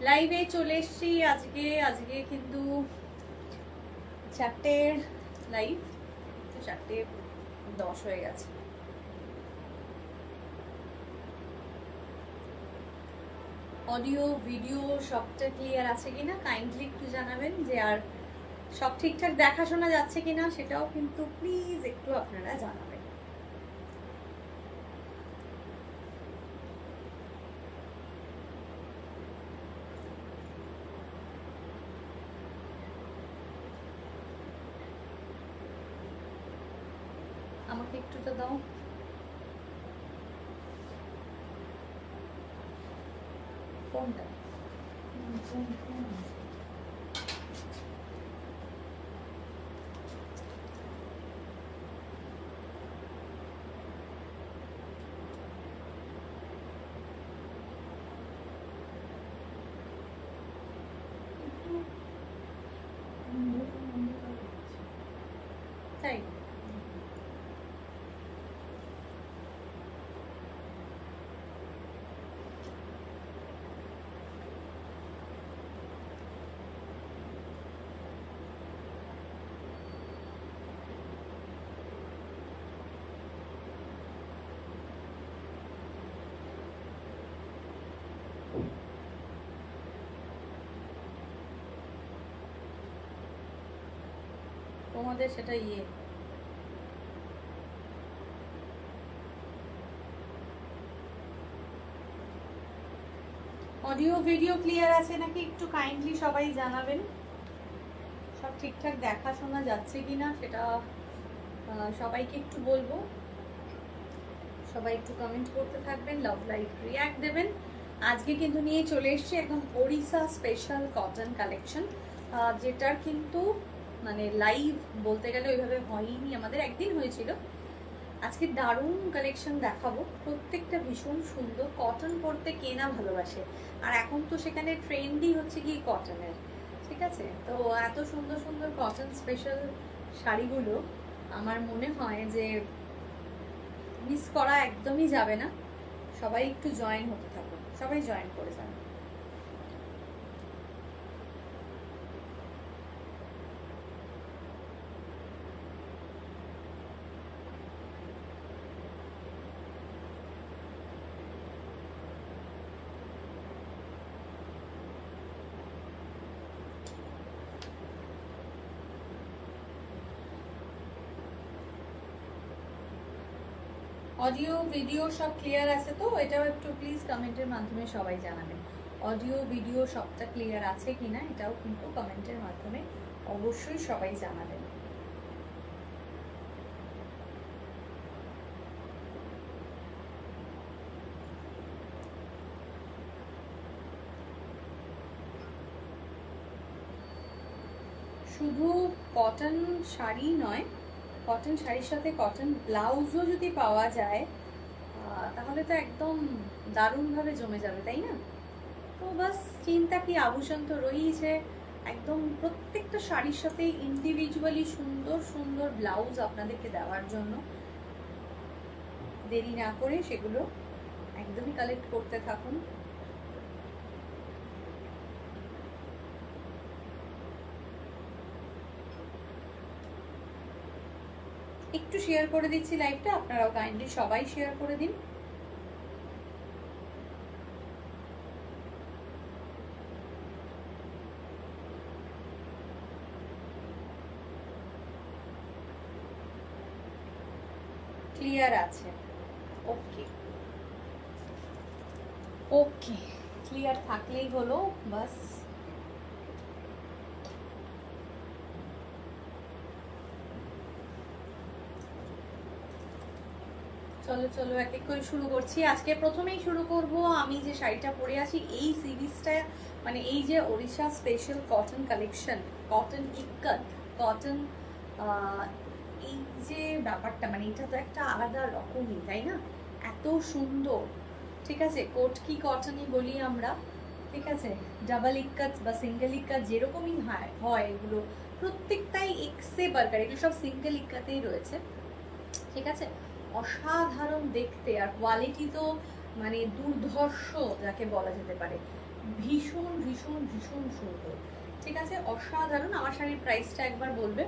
লাইভে চলে এসছি আজকে আজকে কিন্তু 4টের লাইভ, তো 4:10 হয়ে গেছে। অডিও ভিডিও সবটা ক্লিয়ার আছে কিনা কাইন্ডলি একটু জানাবেন, যে আর সব ঠিকঠাক দেখাশোনা যাচ্ছে কিনা সেটাও কিন্তু প্লিজ একটু আপনারা জানাবেন। আমাকে একটু তো দাও। ফোনটা তাই তোমাদের সেটা অডিও ভিডিও ক্লিয়ার আছে নাকি একটু কাইন্ডলি সবাই জানাবেন। সব ঠিকঠাক দেখাশোনা যাচ্ছে কিনা সেটা সবাইকে একটু বলবো। সবাই একটু কমেন্ট করতে থাকবেন, লাভ লাইক রিয়াক্ট দেবেন। আজকে কিন্তু নিয়ে চলে এসেছি একদম ওড়িশা স্পেশাল কটন কালেকশন, যেটার কিন্তু মানে লাইভ বলতে গেলে ওইভাবে হয়নি, আমাদের একদিন হয়েছিল। আজকে দারুণ কালেকশন দেখাবো, প্রত্যেকটা ভীষণ সুন্দর। কটন পরতে কে না ভালোবাসে, আর এখন তো সেখানে ট্রেন্ডই হচ্ছে কি কটনের, ঠিক আছে? তো এত সুন্দর সুন্দর কটন স্পেশাল শাড়িগুলো আমার মনে হয় যে মিস করা একদমই যাবে না। সবাই একটু জয়েন হতে থাকুন, সবাই জয়েন করে যান। অডিও ভিডিও সব ক্লিয়ার আছে তো? এটাও একটু প্লিজ কমেন্টের মাধ্যমে সবাই জানাবেন। অডিও ভিডিও সবটা ক্লিয়ার আছে কিনা এটাও কিন্তু কমেন্টের মাধ্যমে অবশ্যই সবাই জানাবেন। শুধু কটন শাড়ি নয়, কটন শাড়ির সাথে কটন ব্লাউজও যদি পাওয়া যায় তাহলে তো একদম দারুণভাবে জমে যাবে, তাই না? তো বাস চিন্তা কি, আভূষণ তো রয়েছে। একদম প্রত্যেকটা শাড়ির সাথে ইন্ডিভিজুয়ালি সুন্দর সুন্দর ব্লাউজ আপনাদেরকে দেওয়ার জন্য দেরি না করে সেগুলো একদমই কালেক্ট করতে থাকুন। একটু শেয়ার করে দিচ্ছি লাইভটা, আপনারাও কাইন্ডলি সবাই শেয়ার করে দিন। ক্লিয়ার আছে? ওকে ওকে, ক্লিয়ার থাকলেই হলো বাস। চলো চলো এক এক করে শুরু করছি। আজকে প্রথমেই শুরু করব আমি যে শাড়িটা পরে আছি এই সিরিজটা, মানে এই যে Odisha special cotton collection, cotton ikat, cotton, এই যে ব্যাপারটা, মানে এটা তো একটা আলাদা রকমই, তাই না? এত সুন্দর, ঠিক আছে? কোটকি কটনই বলি আমরা, ঠিক আছে? ডাবল ইক্কত বা সিঙ্গেল ইক্কত যেরকমই হয় এগুলো প্রত্যেকটাই এক্সে বার্গার, এগুলো সব সিঙ্গেল ইক্কাতেই রয়েছে, ঠিক আছে? অসাধারণ দেখতে, আর কোয়ালিটি তো মানে দুর্ধর্ষ যাকে বলা যেতে পারে। ভীষণ ভীষণ ভীষণ সুন্দর, ঠিক আছে, অসাধারণ। আমার শাড়ির প্রাইসটা একবার বলবে?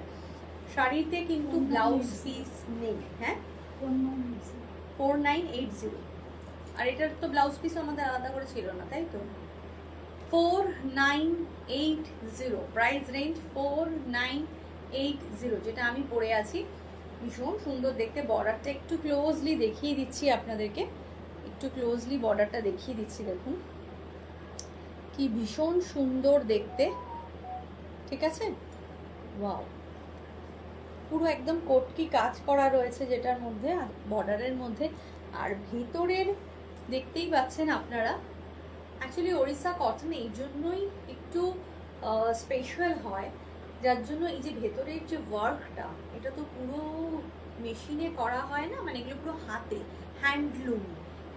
শাড়িতে কিন্তু ব্লাউজ পিস নেই। হ্যাঁ, 4980। আর এটার তো ব্লাউজ পিস আমাদের আলাদা করে ছিল না, তাই তো? 4980 প্রাইস রেঞ্জ, 4980, যেটা আমি পরে আছি। ভীষণ সুন্দর দেখতে। বর্ডারটা একটু ক্লোজলি দেখিয়ে দিচ্ছি আপনাদেরকে, একটু ক্লোজলি বর্ডারটা দেখিয়ে দিচ্ছি। দেখুন কি ভীষণ সুন্দর দেখতে, ঠিক আছে। ওয়াও, পুরো একদম কোটকি কাজ করা রয়েছে যেটার মধ্যে, বর্ডারের মধ্যে। আর ভেতরের দেখতেই পাচ্ছেন আপনারা, অ্যাকচুয়ালি ওড়িশা কটন এই জন্যই একটু স্পেশাল হয়, যার জন্য এই যে ভেতরের যে ওয়ার্কটা, এটা তো পুরো মেশিনে করা হয় না, মানে এগুলো পুরো হাতে, হ্যান্ডলুম,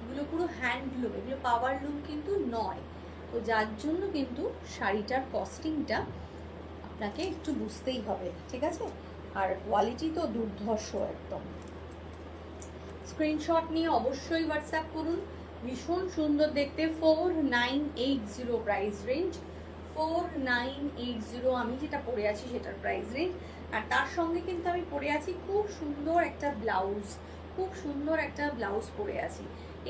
এগুলো পুরো হ্যান্ডলুম, এগুলো পাওয়ার লুম কিন্তু নয়। তো যার জন্য কিন্তু শাড়িটার কস্টিংটা আপনাকে একটু বুঝতেই হবে, ঠিক আছে। আর কোয়ালিটি তো দুর্ধর্ষ একদম। স্ক্রিনশট নিয়ে অবশ্যই হোয়াটসঅ্যাপ করুন। ভীষণ সুন্দর দেখতে, 4980 প্রাইস রেঞ্জ, 4980 আমি যেটা পরে আছি সেটার প্রাইস রেঞ্জ। আর তার সঙ্গে কিন্তু আমি পরে আছি খুব সুন্দর একটা ব্লাউজ, খুব সুন্দর একটা ব্লাউজ পরে আছি।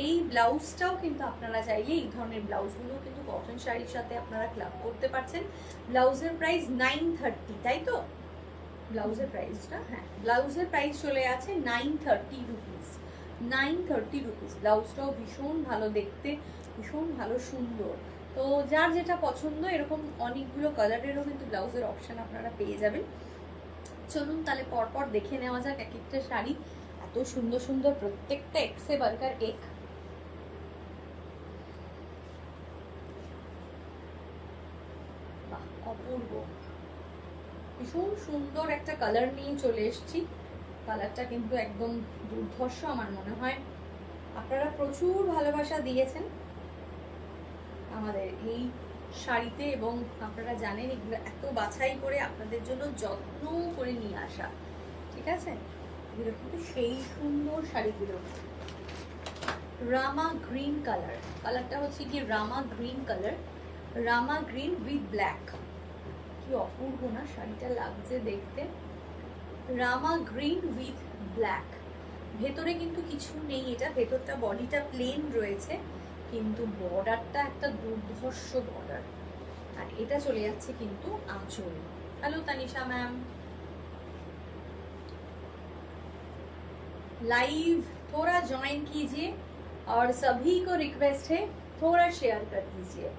এই ব্লাউজটাও কিন্তু আপনারা চাইলে এই ধরনের ব্লাউজগুলো কিন্তু কটন শাড়ির সাথে আপনারা ক্লাব করতে পারছেন। ব্লাউজের প্রাইস 930, তাই তো? ব্লাউজের প্রাইসটা, হ্যাঁ, ব্লাউজের প্রাইস চলে আছে 930 রুপিস, 930 রুপিস। ব্লাউজটাও ভীষণ ভালো দেখতে, ভীষণ ভালো সুন্দর। তো যার যেটা পছন্দ, এরকম অনেকগুলো কালারেরও কিন্তু ব্লাউজের অপশন আপনারা পেয়ে যাবেন। চলুন তাহলে পরপর দেখে নেওয়া যাক এক একটা শাড়ি। এত সুন্দর সুন্দর প্রত্যেকটা, এক্সে বার্গার এক। বাহ, অপূর্ব, ভীষণ সুন্দর একটা কালার নিয়ে চলে এসেছি। কালারটা কিন্তু একদম দুর্ধর্ষ আমার মনে হয়। আপনারা প্রচুর ভালোবাসা দিয়েছেন আমাদের এই শাড়িতে, এবং আপনারা জানেন এগুলো এত বাছাই করে আপনাদের জন্য যত্ন করে নিয়ে আসা, ঠিক আছে। এগুলো কিন্তু সেই সুন্দর শাড়িগুলো। রামা গ্রিন কালার, কালারটা হচ্ছে কি Rama green colour, Rama green with black. কি অপূর্ব না শাড়িটা লাগছে দেখতে। রামা গ্রিন উইথ ব্ল্যাক, ভেতরে কিন্তু কিছু নেই, এটা ভেতরটা বডিটা প্লেন রয়েছে, কিন্তু বর্ডারটা একটা দুর্ধর্ষ বর্ডার। আর এটা চলে যাচ্ছে কিন্তু আঁচল। হ্যালো তানিশা ম্যাম, लाइव थोड़ा ज्वाइन कीजिए और सभी को रिक्वेस्ट है थोड़ा शेयर कर दीजिए,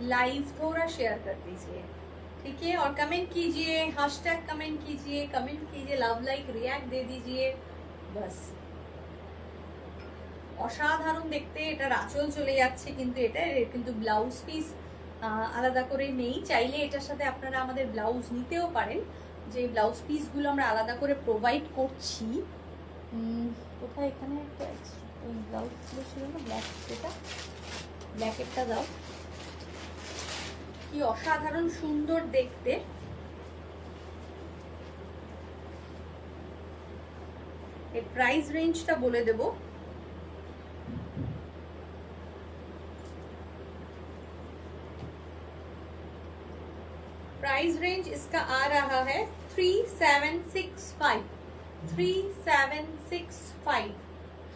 लाइव थोड़ा शेयर कर दीजिए, ठीक है। और कमेंट कीजिए, हैशटैग कमेंट कीजिए, कमेंट कीजिए, लव लाइक रिएक्ट दे दीजिए, बस। অসাধারণ দেখতে। এটার আঁচল চলে যাচ্ছে, কিন্তু এটা কিন্তু ব্লাউজ পিস আলাদা করে নেই। চাইলে এটার সাথে আপনারা আমাদের ব্লাউজ নিতেও পারেন, যে ব্লাউজ পিসগুলো আমরা আলাদা করে প্রোভাইড করছি। কোথায় এখানে একটা ওই ব্লাউজগুলো ছিল না, ব্ল্যাক, সেটা ব্ল্যাকেটটা দাও। কি অসাধারণ সুন্দর দেখতে। এর প্রাইস রেঞ্জটা বলে দেবো। प्राइस रेंज इसका आ रहा है 3765, 3765,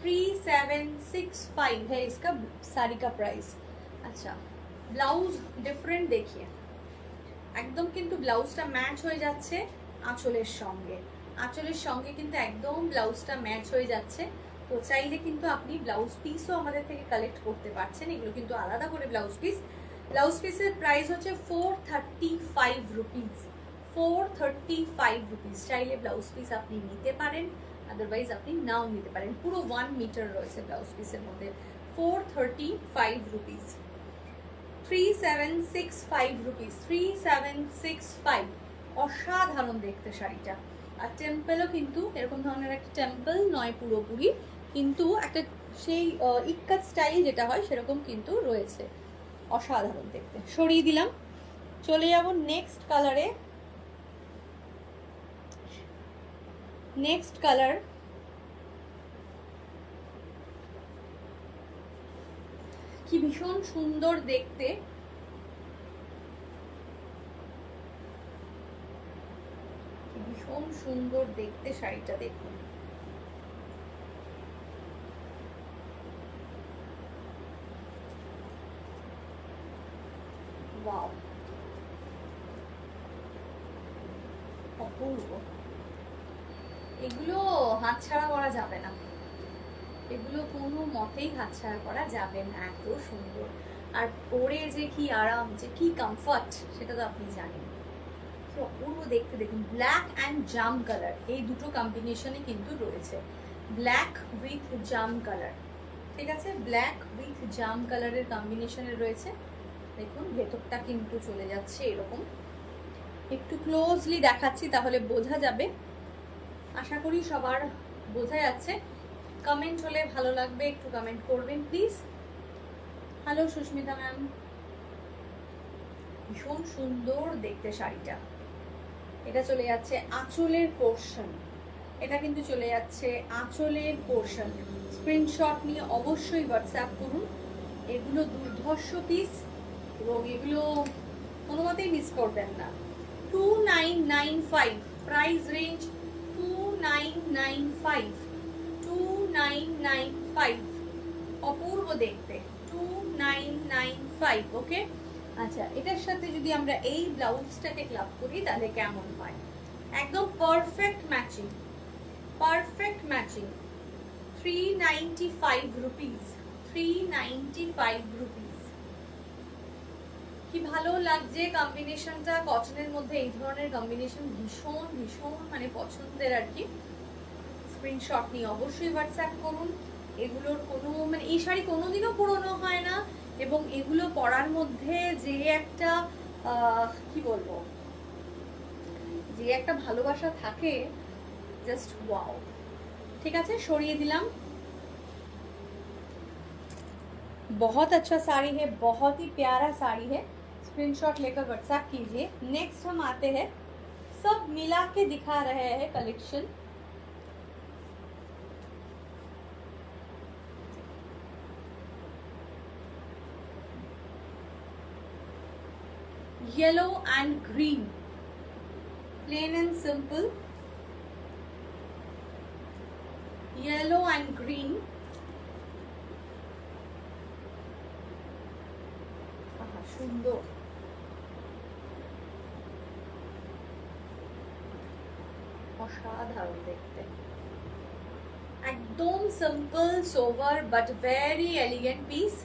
3765 है इसका साड़ी का प्राइस। अच्छा, ব্লাউজ ডিফারেন্ট দেখিয়ে একদম কিন্তু ব্লাউজটা ম্যাচ হয়ে যাচ্ছে আঁচলের সঙ্গে, আঁচলের সঙ্গে কিন্তু একদম ব্লাউজটা ম্যাচ হয়ে যাচ্ছে। তো চাইলে কিন্তু আপনি ব্লাউজ পিসও আমাদের থেকে কালেক্ট করতে পারছেন। এগুলো কিন্তু আলাদা করে ব্লাউজ পিস। ব্লাউজ পিসের প্রাইস হচ্ছে 435 রুপিস, 435 রুপিস। চাইলে ব্লাউজ পিস আপনি নিতে পারেন, আদারওয়াইজ আপনি নাও নিতে পারেন। পুরো 1 মিটার রয়েছে ব্লাউজ পিসের মধ্যে। 435 রুপিস, 3765 রুপিস, 3765। অসাধারণ দেখতে শাড়িটা। আর টেম্পেলও কিন্তু এরকম ধরনের একটা টেম্পল নয় পুরোপুরি, কিন্তু একটা সেই ইক্কাত স্টাইল যেটা হয় সেরকম কিন্তু রয়েছে। অসাধারণ দেখতে। সরিয়ে দিলাম, চলে যাব নেক্সট কালারে। নেক্সট কালার কি ভীষণ সুন্দর দেখতে, ভীষণ সুন্দর দেখতে শাড়িটা, দেখুন। ওয়াও, অপূর্ব। এগুলো হাতছাড়া করা যাবে না, এগুলো কোনো মতেই হাতছাড়া করা যাবে না, এত সুন্দর। আর পরে যে কি আরাম, যে কি কমফর্ট, সেটা তো আপনি জানেন। তো অপূর্ব দেখতে। দেখুন, ব্ল্যাক অ্যান্ড জাম কালার, এই দুটো কম্বিনেশনে কিন্তু রয়েছে। ব্ল্যাক উইথ জাম কালার, ঠিক আছে, ব্ল্যাক উইথ জাম কালারের কম্বিনেশনে রয়েছে। দেখুন ভেতরটা কিন্তু চলে যাচ্ছে এরকম। একটু ক্লোজলি দেখাচ্ছি তাহলে বোঝা যাবে। আশা করি সবার বোঝা যাচ্ছে। কমেন্ট হলে ভালো লাগবে, একটু কমেন্ট করবেন প্লিজ। Hello Susmita ma'am. ভীষণ সুন্দর দেখতে শাড়িটা। এটা চলে যাচ্ছে আঁচলের পোর্শন, এটা কিন্তু চলে যাচ্ছে আঁচলের পোর্শন। স্ক্রিনশট নিয়ে অবশ্যই হোয়াটসঅ্যাপ করুন। এগুলো দুর্ধর্ষ পিস এবং এগুলো কোনো মতেই মিস করবেন না। 2995 প্রাইস রেঞ্জ, 2995, 2995, অপূর্ব দেখতে, 2995। ওকে, আচ্ছা, এটার সাথে যদি আমরা এই ব্লাউজটাকে ক্লাব করি তাহলে কেমন হয়? একদম perfect matching, perfect matching. 395 rupees, 395 rupees. কি ভালো লাগছে কম্বিনেশনটা, কটনের মধ্যে এই ধরনের কম্বিনেশন ভীষণ ভীষণ মানে পছন্দের আর কি। স্ক্রিনশট নিয়ে অবশ্যই হোয়াটসঅ্যাপ করুন। এগুলোর কোনো মানে এই শাড়ি কোনোদিনও পুরনো হয় না, এবং এগুলো পরার মধ্যে যে একটা কি বলবো, যে একটা ভালোবাসা থাকে, জাস্ট ওয়াও। ঠিক আছে, সরিয়ে দিলাম। बहुत अच्छा साड़ी है, बहुत ही प्यारा साड़ी है। स्क्रीनशॉट लेकर व्हाट्सएप कीजिए। नेक्स्ट हम आते हैं, सब मिला के दिखा रहे हैं collection. Yellow and green, plain and simple, yellow and green. সুন্দর, অসাধারণ দেখতে। একদম simple sober but very elegant piece.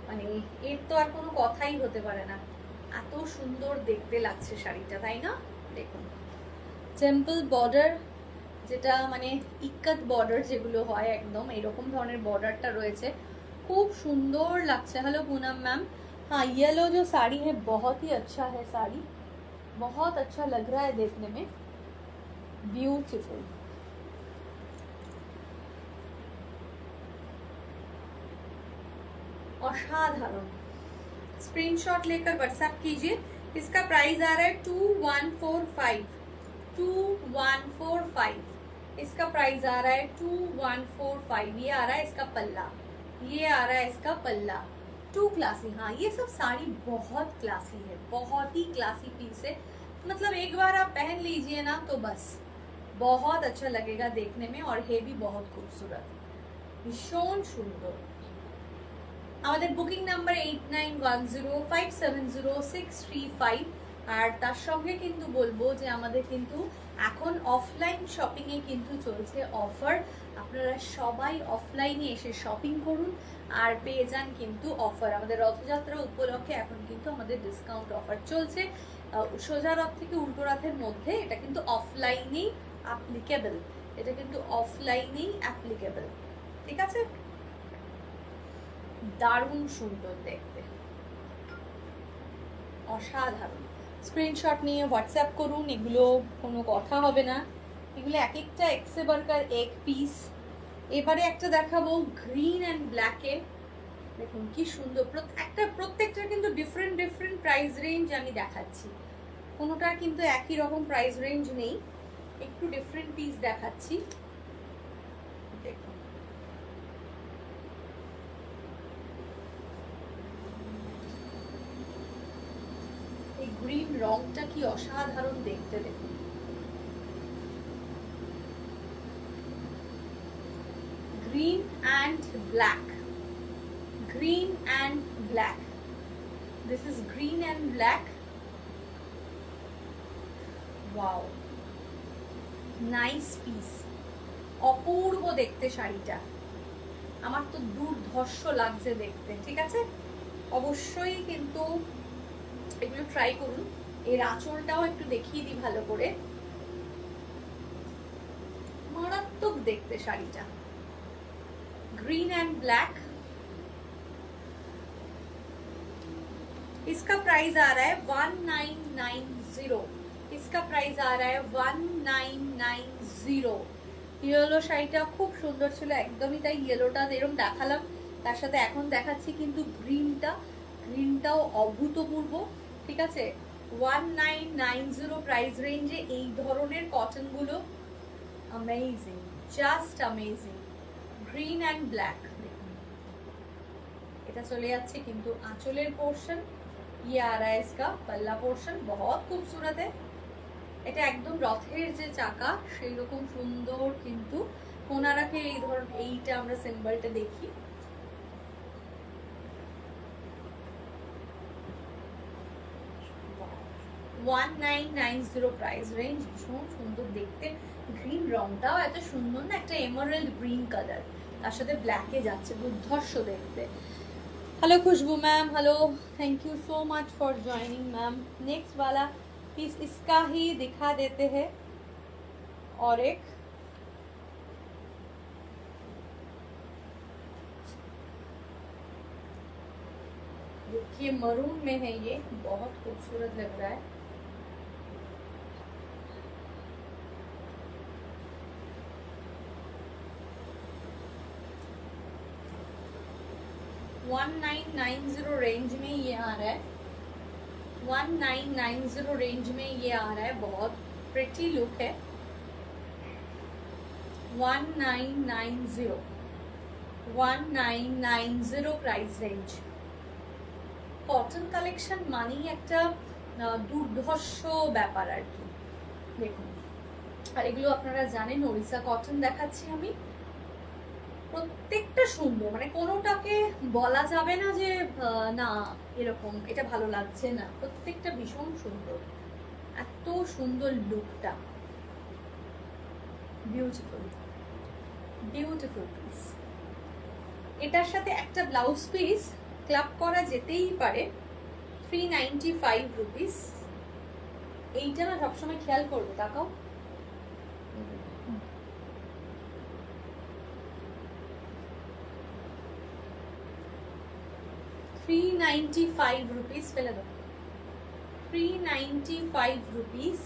মানে এর তো আর কোনো কথাই হতে পারে না, এত সুন্দর দেখতে লাগছে শাড়িটা, তাই না? দেখুন, সিম্পল বর্ডার, যেটা মানে ইক্কাত বর্ডার যেগুলো হয়, একদম এরকম ধরনের বর্ডারটা রয়েছে, খুব সুন্দর লাগছে। Hello Poonam ma'am. हाँ, येलो जो साड़ी है बहुत ही अच्छा है, साड़ी बहुत अच्छा लग रहा है देखने में, ब्यूटीफुल। असाधारण। स्क्रीनशॉट लेकर व्हाट्सएप कीजिए। इसका प्राइस आ रहा है 2145, 2145। इसका प्राइस आ रहा है 2145। ये आ रहा है इसका पल्ला, ये आ रहा है इसका पल्ला। टू क्लासी, हाँ ये सब साड़ी बहुत क्लासी है, बहुत ही क्लासी पीस है। मतलब एक बार आप पहन लीजिए ना तो बस बहुत अच्छा लगेगा देखने में, और है भी बहुत खूबसूरत, भीषण सुंदर। আমাদের বুকিং নাম্বার 8910570635। আর তার সঙ্গে কিন্তু বলবো যে আমাদের কিন্তু এখন অফলাইন শপিংয়ে কিন্তু চলছে অফার। আপনারা সবাই অফলাইনে এসে শপিং করুন আর পেয়ে যান কিন্তু অফার। আমাদের রথযাত্রা উপলক্ষে এখন কিন্তু আমাদের ডিসকাউন্ট অফার চলছে। সোজা রথ থেকে উল্টো রথের মধ্যে এটা কিন্তু অফলাইনেই অ্যাপ্লিকেবল, এটা কিন্তু অফলাইনেই অ্যাপ্লিকেবল। ঠিক আছে, দারুণ সুন্দর দেখতে, অসাধারণ। স্ক্রিনশট নিয়ে হোয়াটসঅ্যাপ করুন, এগুলো কোনো কথা হবে না, এগুলো এক একটা এক্সে বার্কার এক পিস। এবারে একটা দেখাবো গ্রিন অ্যান্ড ব্ল্যাকে, দেখুন কি সুন্দর। প্রত্যেকটা কিন্তু ডিফারেন্ট ডিফারেন্ট প্রাইস রেঞ্জ আমি দেখাচ্ছি, কোনোটার কিন্তু একই রকম প্রাইস রেঞ্জ নেই, একটু ডিফারেন্ট পিস দেখাচ্ছি। দেখুন, এই গ্রিন রংটা কি অসাধারণ দেখতে, দেখুন green and black. Green and black. This is green and black. Wow, nice piece. অপূর্ব দেখতে শাড়িটা, আমার তো দুর্ধর্ষ লাগছে দেখতে। ঠিক আছে, অবশ্যই কিন্তু এগুলো ট্রাই করুন। এর আঁচলটাও একটু দেখিয়ে দিই ভালো করে, মারাত্মক দেখতে শাড়িটা। ग्रीन एंड ब्लैक, इसका प्राइस आ रहा है 1990। इसका प्राइस आ रहा है 1990। ইয়েলো শাড়িটা খুব সুন্দর ছিল, একদমই তাই। ইয়েলোটা এরকম দেখালাম, তার সাথে এখন দেখাচ্ছি কিন্তু গ্রিনটাও অভূতপূর্ব। ঠিক আছে, 1990 প্রাইস রেঞ্জে এই ধরনের কটনগুলো amazing, just amazing. Green and black, দেখুন এটা চলে যাচ্ছে কিন্তু আঁচলের পোর্শন। ये आ रहा है इसका पल्ला पोर्शन, बहुत खूबसूरत है। এটা একদম রথের যে চাকা সেই রকম সুন্দর, কিন্তু কোনারাকে এই ধর এইটা আমরা সিম্বলটা দেখি। $1990 প্রাইস রেঞ্জ, ভীষণ সুন্দর দেখতে। গ্রিন রংটাও এত সুন্দর না, একটা এমারাল্ড গ্রিন কালার, তার সাথে ব্ল্যাকে যাচ্ছে, দুর্ধর্ষ দেখতে। Hello Khushboo ma'am, hello, thank you so much for joining ma'am. Next वाला पीस इसका ही दिखा देते हैं। और एक देखिए मरून में है, ये बहुत खूबसूरत लग रहा है। $1990 रेंज में ये आ रहा है। 1990 रेंज में ये आ रहा है, बहुत प्रिटी लुक है। 1990 प्राइस रेंज। কটন কালেকশন মানেই একটা দুর্ধর্ষ ব্যাপার আর কি। দেখুন, আর এগুলো আপনারা জানেন ওড়িশা কটন দেখাচ্ছি আমি। প্রত্যেকটা সুন্দর, মানে কোনোটাকে বলা যাবে না যে না এরকম এটা ভালো লাগছে না, প্রত্যেকটা ভীষণ সুন্দর, এত সুন্দর লুকটা। Beautiful beautiful piece. এটার সাথে একটা ব্লাউজ পিস ক্লাব করা যেতেই পারে। 395 রুপিস। এইটা না সবসময় খেয়াল করবো, তাকাও। $395 रुपीज, फैला दो। 395 रुपीज।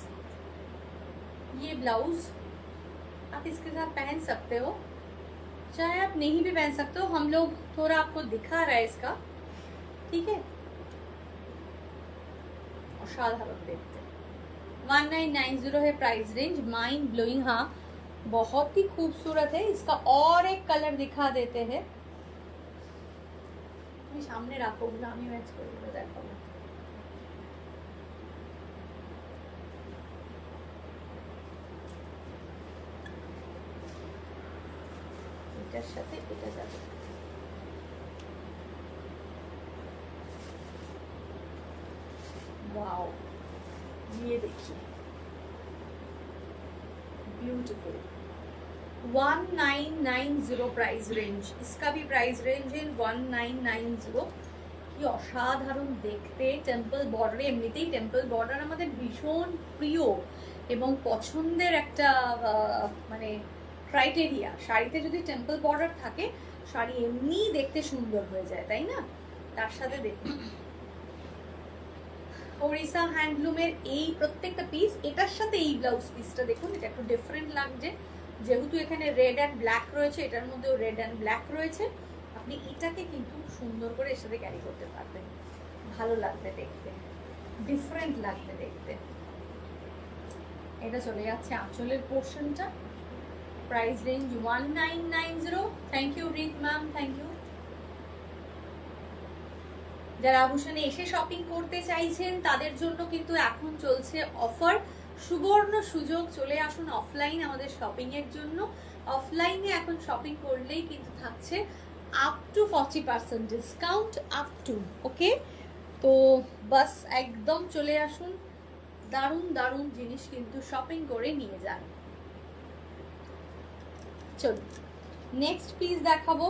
ये ब्लाउज आप इसके साथ पहन सकते हो, चाहे आप नहीं भी पहन सकते हो। हम लोग थोड़ा आपको दिखा रहा है इसका, ठीक है। असाधारण देखते। 1990 है प्राइस रेंज, माइंड ब्लोइंग। हाँ, बहुत ही खूबसूरत है। इसका और एक कलर दिखा देते हैं। सामने রাখো, আমি ম্যাচ করে দেখাবো। এটার সাথে এটা যাবে। वाओ, ये देखिए ब्यूटीफुल। 1990 price range. इसका भी प्राइस रेंज है 1990। কি অসাধারণ দেখতে। টেম্পল বর্ডারে, এমনিতেই টেম্পল বর্ডার আমাদের ভীষণ প্রিয় এবং পছন্দের একটা মানে ক্রাইটেরিয়া। শাড়িতে যদি টেম্পল বর্ডার থাকে, শাড়ি এমনিই দেখতে সুন্দর হয়ে যায়, তাই না? তার সাথে দেখুন ওড়িশা হ্যান্ডলুমের এই প্রত্যেকটা পিস, এটার সাথে এই ব্লাউজ পিসটা দেখুন, এটা একটু ডিফারেন্ট লাগছে। যেহেতু এখানে রেড অ্যান্ড ব্ল্যাক রয়েছে, এটার মধ্যেও রেড অ্যান্ড ব্ল্যাক রয়েছে। আপনি এটাকে কিন্তু সুন্দর করে এর সাথে ক্যারি করতে পারবেন, ভালো লাগবে দেখতে, ডিফারেন্ট লাগবে দেখতে। এটা চলে যাচ্ছে আঁচলের পোর্শনটা। Price range 1990। Thank you Rit ma'am, thank you. যারা আভূষণে এসে শপিং করতে চাইছেন তাদের জন্য কিন্তু এখন চলছে অফার। সুবর্ণ সুযোগ, চলে আসুন অফলাইন আমাদের শপিং এর জন্য। অফলাইনে এখন শপিং করলেই কিন্তু থাকছে up to 40% discount, up to, okay. তো বাস একদম চলে আসুন, দারুণ দারুণ জিনিস কিন্তু শপিং করে নিয়ে যান। চলুন নেক্সট পিস দেখাবো।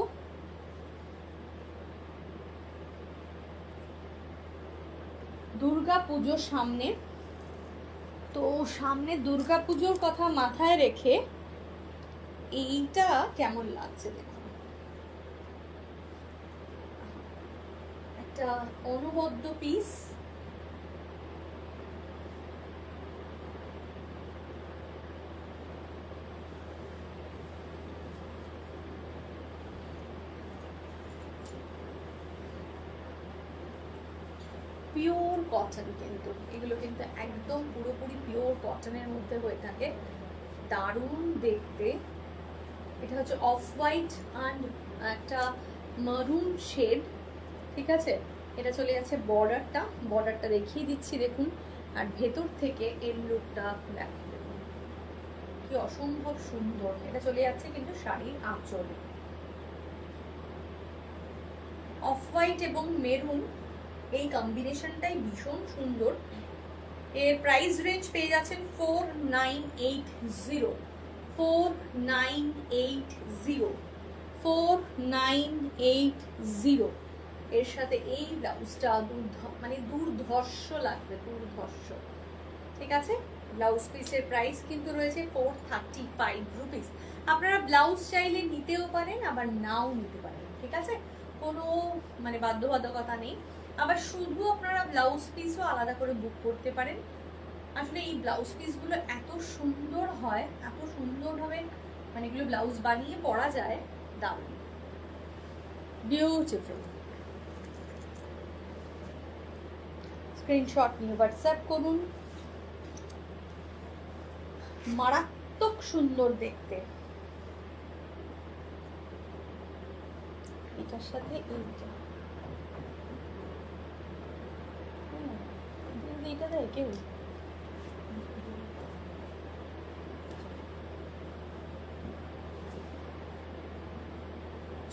দুর্গা পুজোর সামনে, তো সামনে দুর্গা পুজোর কথা মাথায় রেখে এইটা কেমন লাগছে দেখুন, একটা অনুবদ্ধ পিস। পিওর কটন, কিন্তু এগুলো কিন্তু একদম পুরোপুরি পিওর কটনের মধ্যে হয়ে থাকে, দারুণ দেখতে। এটা হচ্ছে অফ হোয়াইট অ্যান্ড একটা মারুন শেড, ঠিক আছে। এটা চলে যাচ্ছে বর্ডারটা দেখিয়ে দিচ্ছি দেখুন, আর ভেতর থেকে এর লুকটা দেখুন, কি অসম্ভব সুন্দর। এটা চলে যাচ্ছে কিন্তু শাড়ির আঁচল, অফ হোয়াইট এবং মেরুন এই কম্বিনেশনটাই ভীষণ সুন্দর। এর প্রাইস রেঞ্জ পেয়ে যাচ্ছেন 4980, 4980, 4980। এর সাথে এই ব্লাউজটা মানে দুর্ধর্ষ লাগবে, দুর্ধর্ষ, ঠিক আছে। ব্লাউজ পিসের প্রাইস কিন্তু রয়েছে 435 রুপিস। আপনারা ব্লাউজ চাইলে নিতেও পারেন, আবার নাও নিতে পারেন, ঠিক আছে, কোনো মানে বাধ্যবাধকতা নেই। আবার শুধু আপনারা ব্লাউজ পিসও আলাদা করে বুক করতে পারেন। আসলে এই ব্লাউজ পিসগুলো এত সুন্দর হয়, এত সুন্দরভাবে মানে এগুলো ব্লাউজ বানিয়ে পরা যায়, দারুণ, বিউটিফুল। স্ক্রিনশট নিয়ে হোয়াটসঅ্যাপ করুন। মারাত্মক সুন্দর দেখতে, এটার সাথে এইটা দেয় কেউ।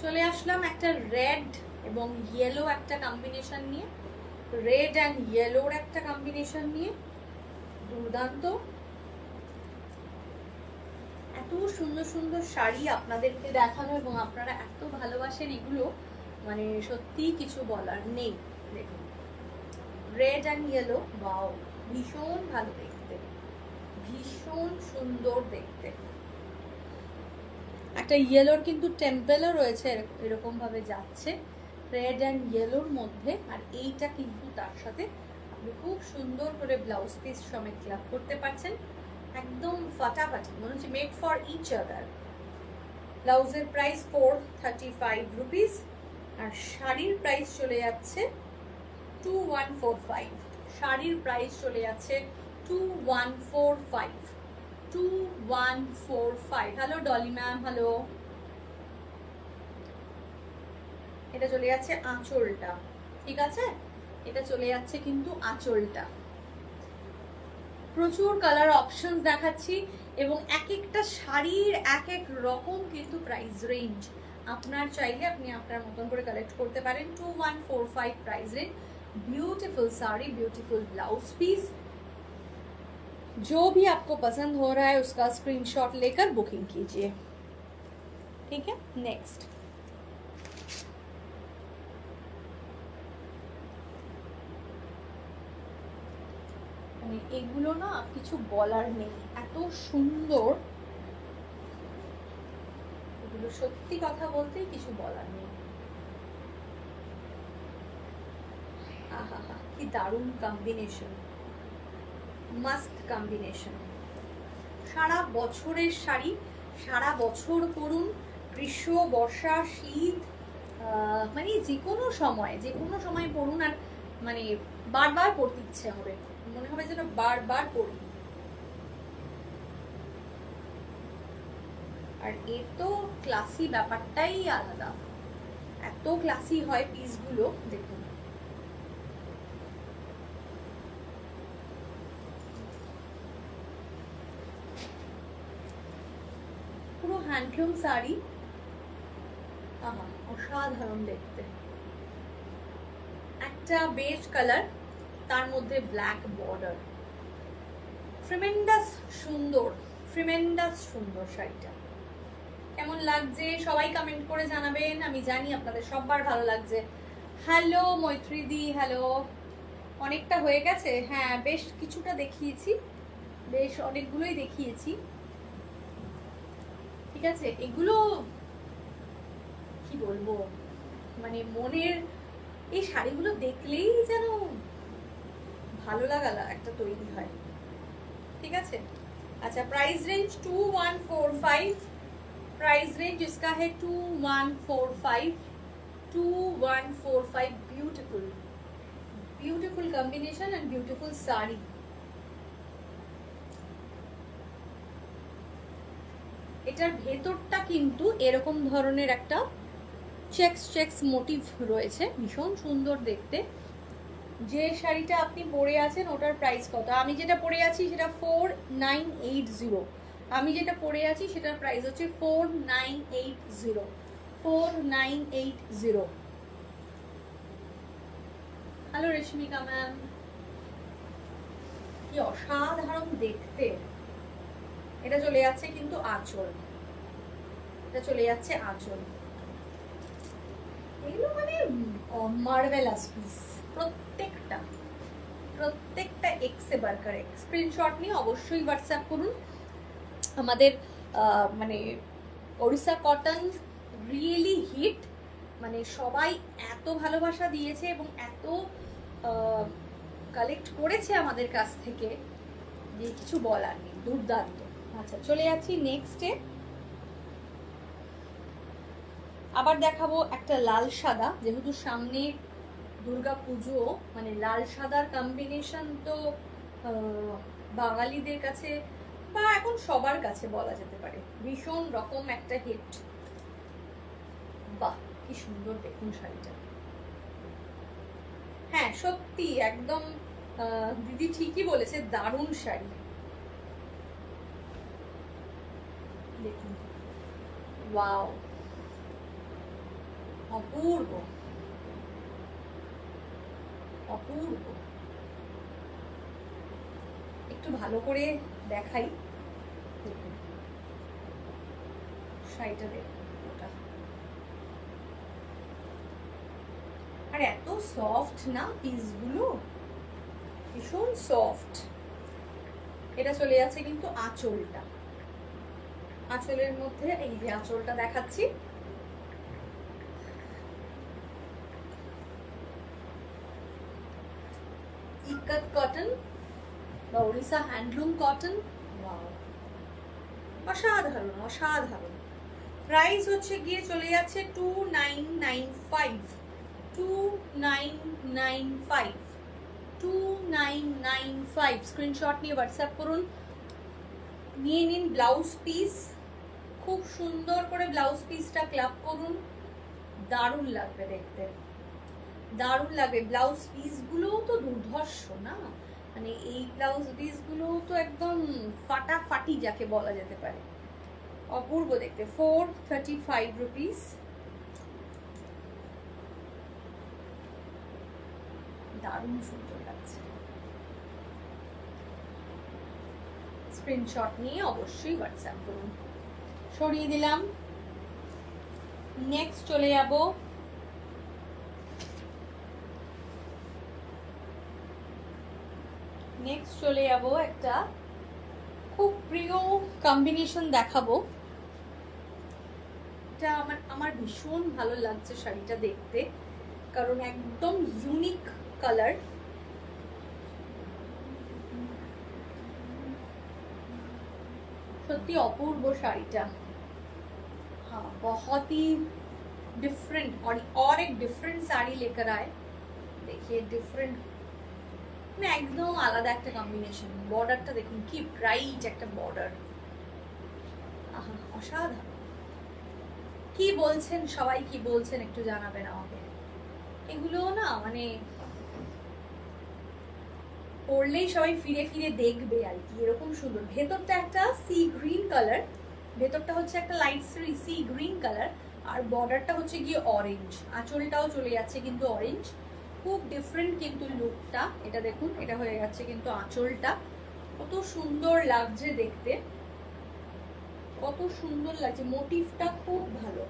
চলে আসলাম একটা রেড এবং ইয়েলো একটা কম্বিনেশন নিয়ে, রেড অ্যান্ড ইয়েলোর একটা কম্বিনেশন নিয়ে, দুর্দান্ত। এত সুন্দর সুন্দর শাড়ি আপনাদেরকে দেখানো এবং আপনারা এত ভালোবাসেন এগুলো, মানে সত্যি কিছু বলার নেই। দেখুন রেড অ্যান্ড ইয়েলো, বাও, ভীষণ ভালো দেখতে, ভীষণ সুন্দর দেখতে। একটা ইয়েলোর কিন্তু টেম্পেলও রয়েছে, এরকম ভাবে যাচ্ছে রেড অ্যান্ড ইয়েলোর মধ্যে। আর এইটা কিন্তু তার সাথে আপনি খুব সুন্দর করে ব্লাউজ পিস সমেত ক্লাব করতে পারছেন, একদম ফাটাফাটি, মনে হচ্ছে মেড ফর ইচ আদার। ব্লাউজের প্রাইস 435 রুপিস, আর শাড়ির প্রাইস চলে যাচ্ছে 2145। শাড়ির প্রাইস চলে যাচ্ছে 2145, 2145। Hello Dolly ma'am, hello. এটা চলে যাচ্ছে আঁচলটা, ঠিক আছে, এটা চলে যাচ্ছে কিন্তু আঁচলটা। প্রচুর কালার অপশন দেখাচ্ছি এবং এক একটা শাড়ির এক এক রকম কিন্তু প্রাইস রেঞ্জ। আপনার চাইলে আপনি আপনার মতন করে কালেক্ট করতে পারেন। 2145 price range, beautiful sari, beautiful blouse piece. जो भी आपको पसंद हो रहा है उसका स्क्रीनशॉट लेकर बुकिंग कीजिए, ठीक है। नेक्स्ट মানে এগুলো না কিছু বলার নেই, এত সুন্দর এগুলো, সত্যি কথা বলতে কিছু বলার নেই। আহা হা, কি দারুণ কম্বিনেশন, মাস্ট কম্বিনেশন। সারা বছরের শাড়ি, সারা বছর পরুন, গ্রীষ্ম, বর্ষা, শীত, মানে যে কোনো সময় পরুন, আর মানে বারবার পরতে ইচ্ছে হবে, মনে হবে যেন বারবার পরি। আর এর তো ক্লাসি ব্যাপারটাই আলাদা, এত ক্লাসি হয় পিসগুলো, দেখুন। হ্যান্ডলুম শাড়ি, আহা অসাধারণ দেখতে। একটা বেজ কালার, তার মধ্যে ব্ল্যাক বর্ডার, ট্রিমেন্ডাস সুন্দর, ট্রিমেন্ডাস সুন্দর শাড়িটা। কেমন লাগছে সবাই কমেন্ট করে জানাবেন, আমি জানি আপনাদের সবার ভালো লাগছে। হ্যালো মৈত্রীদি, হ্যালো। অনেকটা হয়ে গেছে, হ্যাঁ বেশ কিছুটা দেখিয়েছি, বেশ অনেকগুলোই দেখিয়েছি। ঠিক আছে, এগুলো কি বলবো, মানে মনের, এই শাড়িগুলো দেখলেই যেন ভালো লাগা একটা তৈরি হয়। ঠিক আছে, अच्छा प्राइस रेंज 2145, प्राइस रेंज इसका है 2145, 2145। Beautiful beautiful combination and beautiful sari. এটার ভেতরটা কিন্তু এরকম ধরনের একটা চেকস চেকস মোটিভ রয়েছে, ভীষণ সুন্দর দেখতে। যে শাড়িটা আপনি পরে আছেন ওটার প্রাইস কত? আমি যেটা পরে আছি সেটা 4980। আমি যেটা পরে আছি সেটার প্রাইস হচ্ছে 4980, 4980। হ্যালো রেশমিকা ম্যাম, কি অসাধারণ দেখতে। এটা চলে যাচ্ছে কিন্তু আঁচল, এটা চলে যাচ্ছে আঁচল। এগুলো মানে মার্ভেলাস পিস, প্রত্যেকটা প্রত্যেকটা এক্সে বার্কার এক। স্ক্রিনশট নিয়ে অবশ্যই হোয়াটসঅ্যাপ করুন। আমাদের মানে ওড়িশা কটন রিয়েলি হিট, মানে সবাই এত ভালোবাসা দিয়েছে এবং এত কালেক্ট করেছে আমাদের কাছ থেকে যে কিছু বলার নেই, দুর্দান্ত। আচ্ছা চলে যাচ্ছি নেক্সটে, আবার দেখাবো একটা লাল সাদা, যেহেতু সামনে দুর্গা পুজো, মানে লাল সাদার কম্বিনেশন তো বাঙালিদের কাছে বা এখন সবার কাছে বলা যেতে পারে ভীষণ রকম একটা হিট। বাহ কি সুন্দর দেখুন শাড়িটা। হ্যাঁ সত্যি একদম দিদি ঠিকই বলেছে, দারুণ শাড়ি। দেখুন ওয়াও, অপূর্ব অপূর্ব। একটু ভালো করে দেখাই, দেখুন শাড়িটা দেখুন, ওটা আর এত সফট না পিসগুলো, ভীষণ সফট। এটা চলে যাচ্ছে কিন্তু আঁচলটা, আঁচলের মধ্যে এই যে আঁচলটা দেখাচ্ছি, ইকাত কটন বা ওড়িশা হ্যান্ডলুম কটন। অসাধারণ অসাধারণ। প্রাইস হচ্ছে গিয়ে চলে যাচ্ছে 2995, 2995, 2995। স্ক্রিনশট নিয়ে হোয়াটসঅ্যাপ করুন। নিয়ে নিন ব্লাউজ পিস, খুব সুন্দর করে ব্লাউজ পিসটা ক্লাব করুন, দারুণ লাগবে দেখতে, দারুণ লাগবে। ব্লাউজ পিসগুলোও তো দুর্ধর্ষ না, মানে এই ব্লাউজ পিসগুলো তো একদম ফাটাফাটি যাকে বলা যেতে পারে, অপূর্ব দেখতে। 435 রুপিস, দারুণ সুন্দর লাগছে। স্ক্রিনশট নিয়ে অবশ্যই হোয়াটসঅ্যাপ করুন। সরিয়ে দিলাম, নেক্সট চলে যাব। নেক্সট চলে যাব একটা খুব প্রিয় কম্বিনেশন দেখাবো। এটা আমার ভীষণ ভালো লাগছে শাড়িটা দেখতে, কারণ একদম ইউনিক কালার। সত্যি অপূর্ব শাড়িটা, हाँ बहुत ही डिफरेंट और एक डिफरेंट साड़ी लेकर आए। देखिए डिफरेंट, মানে একদম আলাদা একটা কম্বিনেশন। বর্ডারটা দেখুন কি ব্রাইট একটা বর্ডার, আহা অসাধারণ। কি বলছেন সবাই, কি বলছেন একটু জানাবেন আমাকে। এগুলো না মানে পরলেই সবাই ফিরে ফিরে দেখবে আর কি, এরকম সুন্দর। ভেতরটা একটা সি গ্রিন কালার, ভেতরটা হচ্ছে একটা লাইট সি গ্রিন কালার, আর বর্ডারটা হচ্ছে গিয়ে অরেঞ্জ, আঁচলটাও চলে যাচ্ছে কিন্তু অরেঞ্জ। খুব ডিফারেন্ট কিন্তু লুকটা। এটা দেখুন, এটা হয়ে যাচ্ছে কিন্তু আঁচলটা। কত সুন্দর লাগছে দেখতে, কত সুন্দর লাগছে। মোটিভটা খুব ভালো,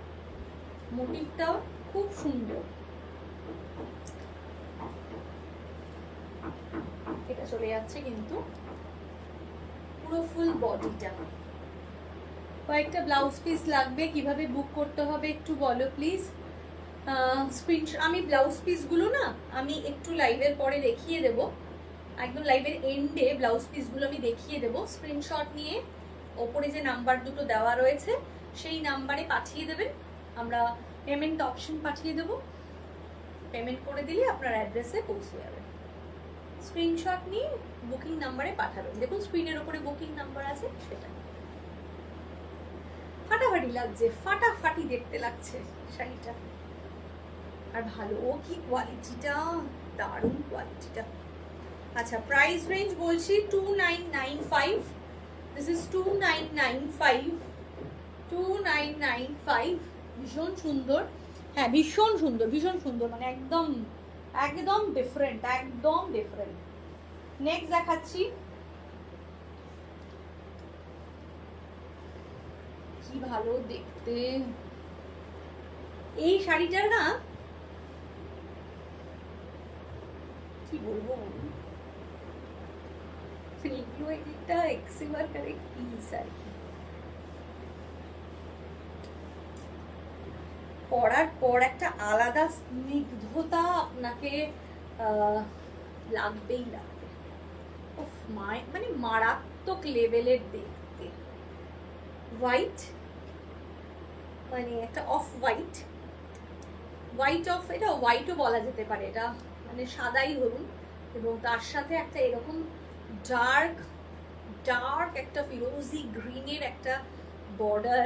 মোটিভটাও খুব সুন্দর। এটা চলে যাচ্ছে কিন্তু পুরো ফুল বডিটা। কয়েকটা ব্লাউজ পিস লাগবে, কিভাবে বুক করতে হবে একটু বলো প্লিজ। আমি ব্লাউজ পিসগুলো না আমি একটু লাইভের পরে দেখিয়ে দেবো, একদম লাইভের এন্ডে ব্লাউজ পিসগুলো আমি দেখিয়ে দেবো। স্ক্রিনশট নিয়ে ওপরে যে নাম্বার দুটো দেওয়া রয়েছে সেই নাম্বারে পাঠিয়ে দেবেন, আমরা পেমেন্ট অপশন পাঠিয়ে দেবো। পেমেন্ট করে দিলে আপনার অ্যাড্রেসে পৌঁছে যাবে। স্ক্রিনশট নিয়ে বুকিং নাম্বারে পাঠাবেন। দেখুন স্ক্রিনের ওপরে বুকিং নাম্বার আছে, সেটা। ফাটাফাটি লাগছে, ফাটাফাটি দেখতে লাগছে শাড়িটা, আর ভালো কি কোয়ালিটিটা, দারুণ কোয়ালিটিটা। আচ্ছা, প্রাইস রেঞ্জ বলছি 2995। This is 2995, 2995। ভীষণ সুন্দর, হ্যাঁ ভীষণ সুন্দর, ভীষণ সুন্দর, মানে একদম একদম ডিফারেন্ট, একদম ডিফারেন্ট। নেক্সট দেখাচ্ছি, কি ভালো দেখতে এই শাড়িটার না, কি বলবো, একটা এক্সিবার করে পিস আর কি। পরার পর একটা আলাদা স্নিগ্ধতা আপনাকে লাগবেই লাগবে। মানে মারাত্মক লেভেলের দেখতে। হোয়াইট, মানে একটা অফ হোয়াইট, হোয়াইট অফ, এটা হোয়াইটও বলা যেতে পারে, এটা মানে সাদাই ধরুন, এবং তার সাথে একটা এরকম ডার্ক ডার্ক একটা ফিরোজি গ্রিনের একটা বর্ডার,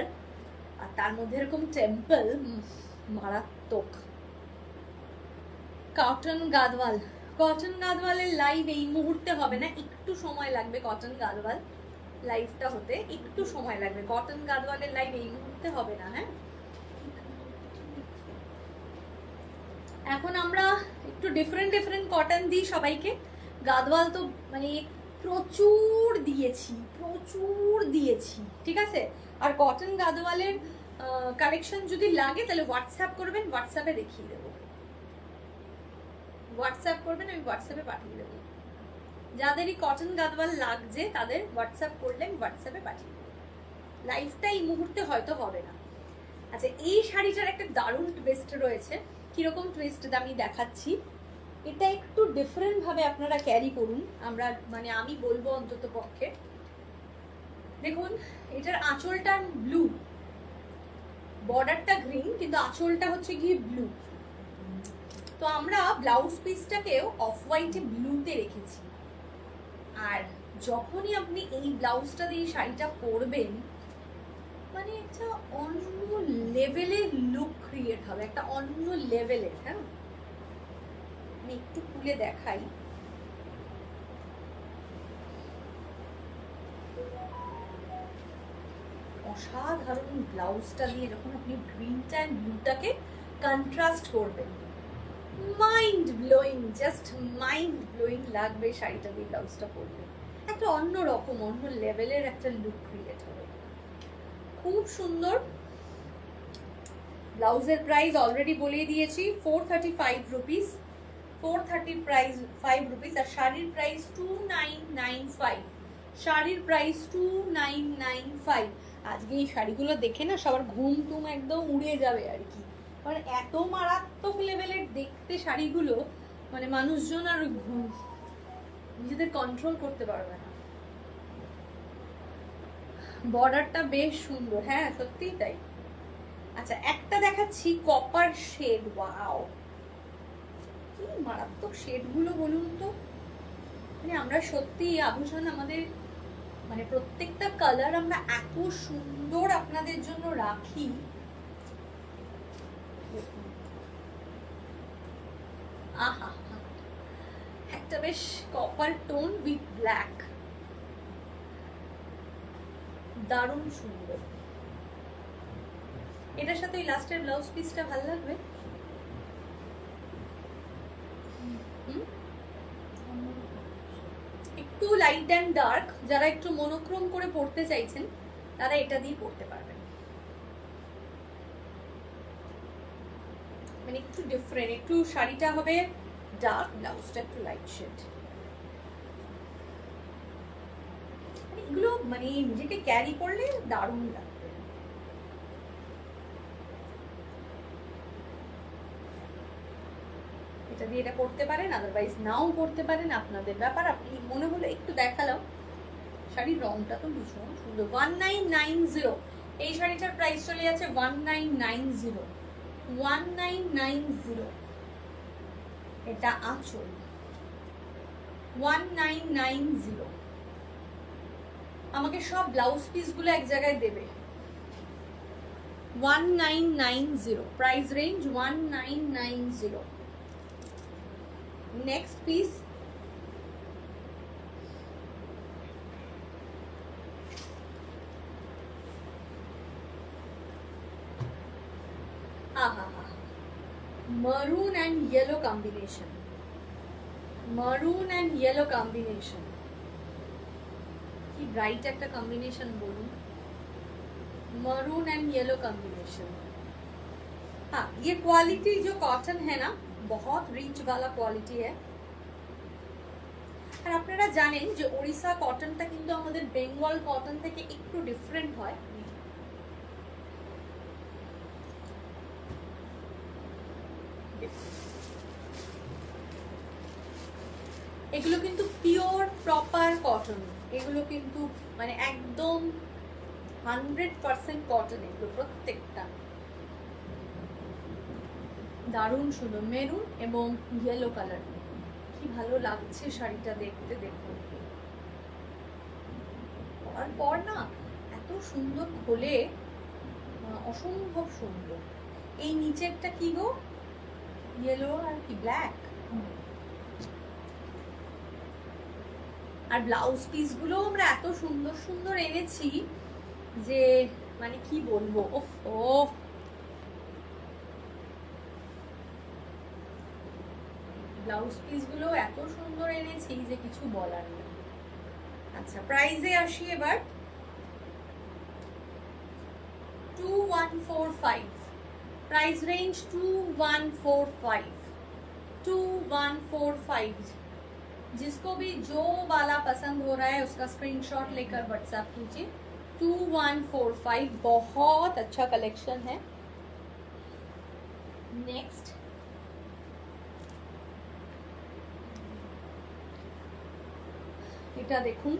আর তার মধ্যে এরকম টেম্পল, মারাত্মক। কটন গাদওয়াল, কটন গাদওয়ালের লাইভ এই মুহূর্তে হবে না, একটু সময় লাগবে। কটন গাদওয়াল লাইভটা হতে একটু সময় লাগবে। কটন গাদওয়ালের লাইভ এই মুহূর্তে হবে না। হ্যাঁ, এখন আমরা একটু ডিফারেন্ট ডিফারেন্ট কটন দিই সবাইকে। গাদওয়াল তো মানে প্রচুর দিয়েছি, প্রচুর দিয়েছি, ঠিক আছে। আর কটন গাদওয়ালের কালেকশন যদি লাগে তাহলে হোয়াটসঅ্যাপ করবেন, হোয়াটসঅ্যাপে দেখিয়ে দেবো। হোয়াটসঅ্যাপ করবেন, আমি হোয়াটসঅ্যাপে পাঠিয়ে দেবো। যাদেরই কটন গাদওয়াল লাগছে তাদের হোয়াটসঅ্যাপ করলে আমি হোয়াটসঅ্যাপে পাঠিয়ে দেবো। লাইফটা এই মুহূর্তে হয়তো হবে না। আচ্ছা, এই শাড়িটার একটা দারুণ টুইস্ট রয়েছে। কিরকম টুইস্ট আমি দেখাচ্ছি। এটা একটু ডিফারেন্ট ভাবে আপনারা ক্যারি করুন, আমরা মানে আমি বলবো অন্তত পক্ষে। দেখুন, এটার আঁচলটা ব্লু, বর্ডারটা গ্রিন, কিন্তু আঁচলটা হচ্ছে গিয়ে ব্লু। তো আমরা ব্লাউজ পিসটাকেও অফ হোয়াইটে ব্লুতে রেখেছি। আর যখনই আপনি এই ব্লাউজটা দিয়ে শাড়িটা পরবেন, মানে একটা অন্য লেভেলের লুক ক্রিয়েট হবে, একটা অন্য লেভেলের। হ্যাঁ, আমি একটু খুলে দেখাই। অসাধারণ ব্লাউজটা দিয়ে যখন আপনি গ্রিনটা অ্যান্ড ব্লুটাকে কন্ট্রাস্ট করবেন, mind blowing, just mind blowing লাগবে শাড়িটা দিয়ে ব্লাউজটা পরবে। একটা অন্য রকম, অন্য লেভেলের একটা লুক ক্রিয়েট হবে, খুব সুন্দর। ব্লাউজের প্রাইস অলরেডি বলে দিয়েছি, 435 রুপিস, 435 রুপিস। আর শাড়ির প্রাইস 2995, শাড়ির প্রাইস 2995। আজকে এই শাড়িগুলো দেখে না সবার ঘুম টুম একদম উড়ে যাবে আর কি, মানে এত মারাত্মক লেভেলের দেখতে শাড়িগুলো, মানে মানুষজন আর নিজেদের কন্ট্রোল করতে পারবে না। বর্ডারটা বেশ সুন্দর, হ্যাঁ সত্যিই তাই। আচ্ছা, একটা দেখাচ্ছি কপার শেড। ওয়াও, কি মারাত্মক শেডগুলো বলুন তো। মানে আমরা সত্যি আভূষণ আমাদের মানে প্রত্যেকটা কালার আমরা এত সুন্দর আপনাদের জন্য রাখি। আহা, একটা বেশ কপার টোন উইথ ব্ল্যাক, দারুণ সুন্দর। এটার সাথে ওই লাস্টের ব্লাউজ পিসটা ভালো লাগবে। একটু লাইট অ্যান্ড ডার্ক, যারা একটু মনোক্রোম করে পড়তে চাইছেন তারা এটা দিয়ে পড়তে পারবেন, মানে একটু ডিফারেন্ট, একটু শাড়িটা হবে ডার্ক, ব্লাউজটা একটু লাইট শেড। এগুলো মানে নিজেকে ক্যারি করলে দারুণ লাগবে। এটা দিয়ে এটা করতে পারেন, আদারওয়াইজ নাও করতে পারেন, আপনাদের ব্যাপার। আপনি মনে হলো একটু দেখালাম। শাড়ির রংটা তো ভীষণ সুন্দর। 1990 এই শাড়িটার প্রাইস চলে যাচ্ছে 1990। 1990 এটা আঁচল। 1990। আমাকে সব ব্লাউজ পিসগুলো এক জায়গায় দেবে। 1990 price range 1990। Next piece maroon and yellow combination, maroon and yellow combination, কি ব্রাইট একটা কম্বিনেশন বলুন। maroon and yellow combination। हाँ, ये क्वालिटी जो कॉटन है ना, बहुत रिच वाला क्वालिटी है। আর আপনারা জানেন যে ওড়িশা কটনটা কিন্তু আমাদের বেঙ্গল কটন থেকে একটু ডিফারেন্ট হয়। এগুলো কিন্তু পিওর প্রপার কটন, এগুলো কিন্তু মানে একদম 100% কটন, এগুলো প্রত্যেকটা দারুণ সুন্দর। মেরুন এবং ইয়েলো কালার, কি ভালো লাগছে শাড়িটা দেখতে। দেখুন পরার পর না এত সুন্দর খোলে, অসম্ভব সুন্দর। এই নিচেরটা কি গো, ইয়েলো আর কি ব্ল্যাক। আর ব্লাউজ পিস গুলো আমরা এত সুন্দর সুন্দর এনেছি যে মানে কি বলবো। ও ব্লাউজ পিস গুলো এত সুন্দর এনেছি যে কিছু বলার নেই। আচ্ছা, প্রাইসে আসি এবার। 2145 प्राइस रेंज 2145। 2145। जिसको भी जो वाला पसंद हो रहा है उसका स्क्रीनशॉट लेकर व्हाट्सएप कीजिए। 2145 बहुत अच्छा कलेक्शन है। नेक्स्ट এটা দেখুন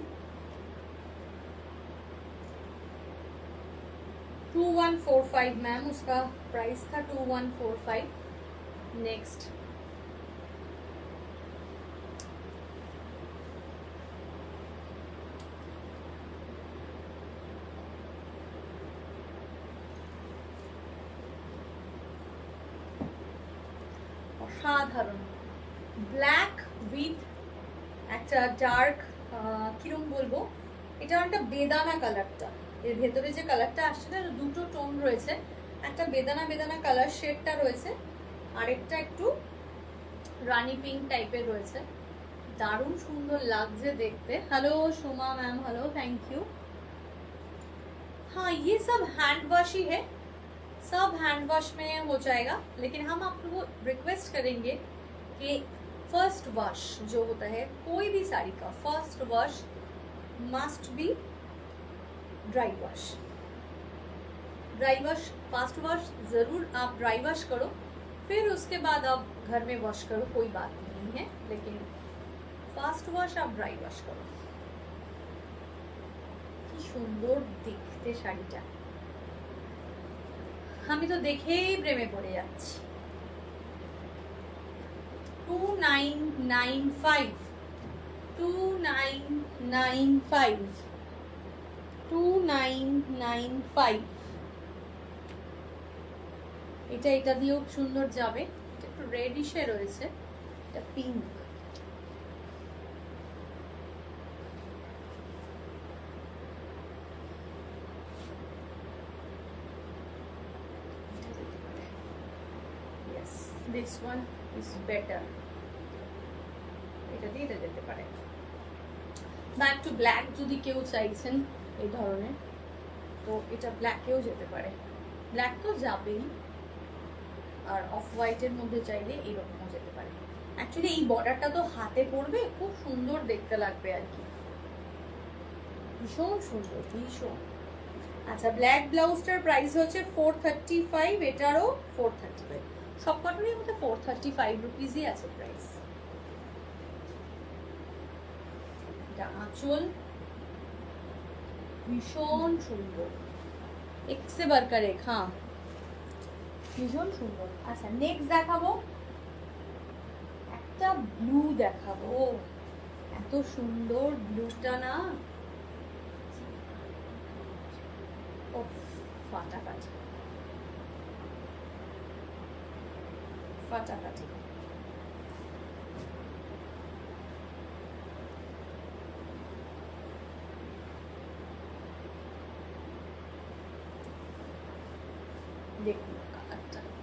2145 मैम, उसका प्राइस था 2145। नेक्स्ट অসাধারণ ব্ল্যাক উইথ একটা ডার্ক কিরম বলবো, এটা একটা বেদানা কালারটা, এর ভেতরে যে কালারটা আসছে না দুটো টোন রয়েছে, একটা বেদানা বেদানা কালার শেডটা রয়েছে, আরেকটা একটু রানি পিঙ্ক টাইপের রয়েছে। দারুণ সুন্দর লাগছে দেখতে। Hello Soma ma'am, hello, thank you. हाँ, ये सब हैंड वॉश ही है, सब हैंड वॉश में हो जाएगा, लेकिन हम आपको रिक्वेस्ट करेंगे कि फर्स्ट वॉश जो होता है कोई भी साड़ी का first wash must be dry wash. Dry wash fast wash ज़रूर आप ड्राई वॉश करो, फिर उसके बाद आप घर में वॉश करो, कोई बात नहीं है, लेकिन फास्ट वॉश आप ड्राई वॉश करो। কি সুন্দর দেখতে শাড়িটা, আমি তো দেখেই প্রেমে পড়ে যাচ্ছি। 2995 2995 2995। এটা দিয়েও সুন্দর যাবে। এটা একটু রেডিশে রয়েছে, এটা pink. This one is better, এটা দিয়ে এটা যেতে পারে। বা একটু ব্ল্যাক যদি কেউ চাইছেন এই ধরনের, তো এটা ব্ল্যাকেও যেতে পারে, ব্ল্যাক তো যাবেই। আর অফ হোয়াইটের মধ্যে চাইলে এইরকমও যেতে পারে। অ্যাকচুয়ালি এই বর্ডারটা তো হাতে পড়বে, খুব সুন্দর দেখতে লাগবে আর কি, ভীষণ সুন্দর ভীষণ। আচ্ছা, ব্ল্যাক ব্লাউজটার প্রাইস হচ্ছে 435, এটারও 435, সব কটনের মধ্যে 435 রুপিসই আছে প্রাইস। এটা আঁচল, ভীষণ সুন্দর, একসে বারকার এক, হ্যাঁ ভীষণ সুন্দর। আচ্ছা, নেক্সট দেখাবো একটা ব্লু দেখাবো, এত সুন্দর ব্লুটা না, ও ফাটাফাটি ফাটাফাটি। দেখুন কালারটা কি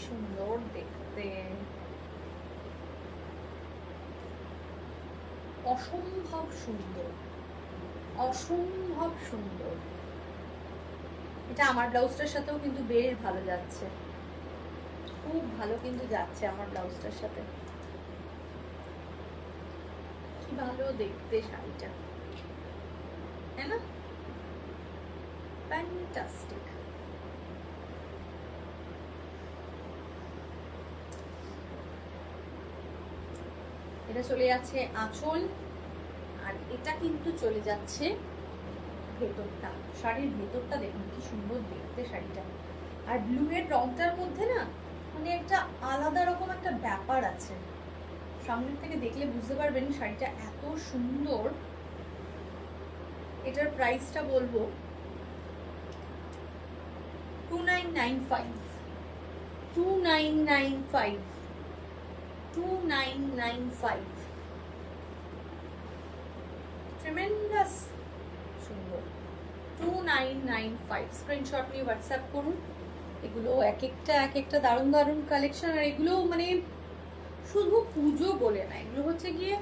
সুন্দর দেখতে, অসম্ভব সুন্দর, অসম্ভব সুন্দর। এটা আমার ব্লাউজটার সাথেও কিন্তু বেশ ভালো যাচ্ছে, খুব ভালো কিন্তু যাচ্ছে আমার ব্লাউজটার সাথে, কি ভালো দেখতে শাড়িটা, তাই না? ফ্যান্টাস্টিক। এটা চলে যাচ্ছে আঁচল, আর এটা কিন্তু চলে যাচ্ছে ভেতরটা, শাড়ির ভেতরটা দেখুন কি সুন্দর দেখতে শাড়িটা। আর ব্লু এর রংটার মধ্যে না মানে একটা আলাদা রকম একটা ব্যাপার আছে, সামনের থেকে দেখলে বুঝতে পারবেন শাড়িটা এত সুন্দর। এটার প্রাইসটা বলবো 2995, 2995, 2995, ট্রেমেন্ডাস সুন্দর, 2995। স্ক্রিনশট নিয়ে হোয়াটসঅ্যাপ করুন। এগুলো এক একটা দারুণ দারুণ কালেকশন, আর এগুলো মানে শুধু পুজো বলে না, এগুলো হচ্ছে গিয়ে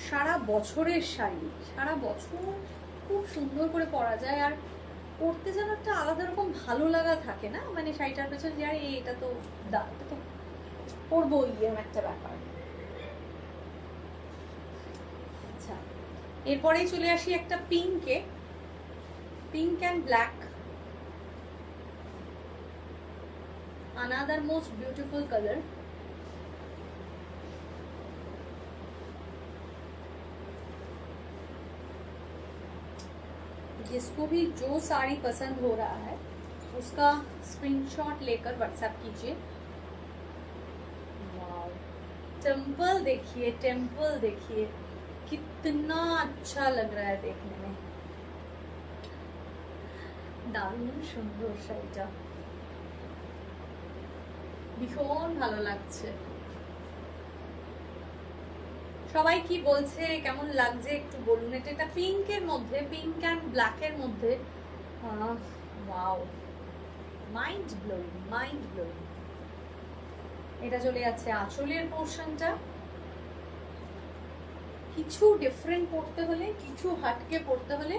সারা বছরের শাড়ি, সারা বছর খুব সুন্দর করে পরা যায়, আর পরতে যেন একটা আলাদা রকম ভালো লাগা থাকে না, মানে শাড়িটার পেছনে যে এটা তো এটা তো পরবো এরকম একটা ব্যাপার। আচ্ছা, এরপরেই চলে আসি একটা পিঙ্কে, pink and black, another most beautiful color। जिसको भी जो साड़ी पसंद हो रहा है उसका स्क्रीनशॉट लेकर व्हाट्सएप कीजिए। वाव, टेम्पल देखिए, टेम्पल देखिए कितना अच्छा लग रहा है देखने में, দারুণ সুন্দর শাড়িটা, ভীষণ ভালো লাগছে। সবাই কি বলছে, কেমন লাগছে একটু বলুন। এটা পিঙ্কের মধ্যে, পিঙ্ক অ্যান্ড ব্ল্যাকের মধ্যে, wow, mind blowing, mind blowing. এটা চলে যাচ্ছে আঁচলের পোর্শনটা। কিছু ডিফারেন্ট পড়তে হলে, কিছু হাটকে পড়তে হলে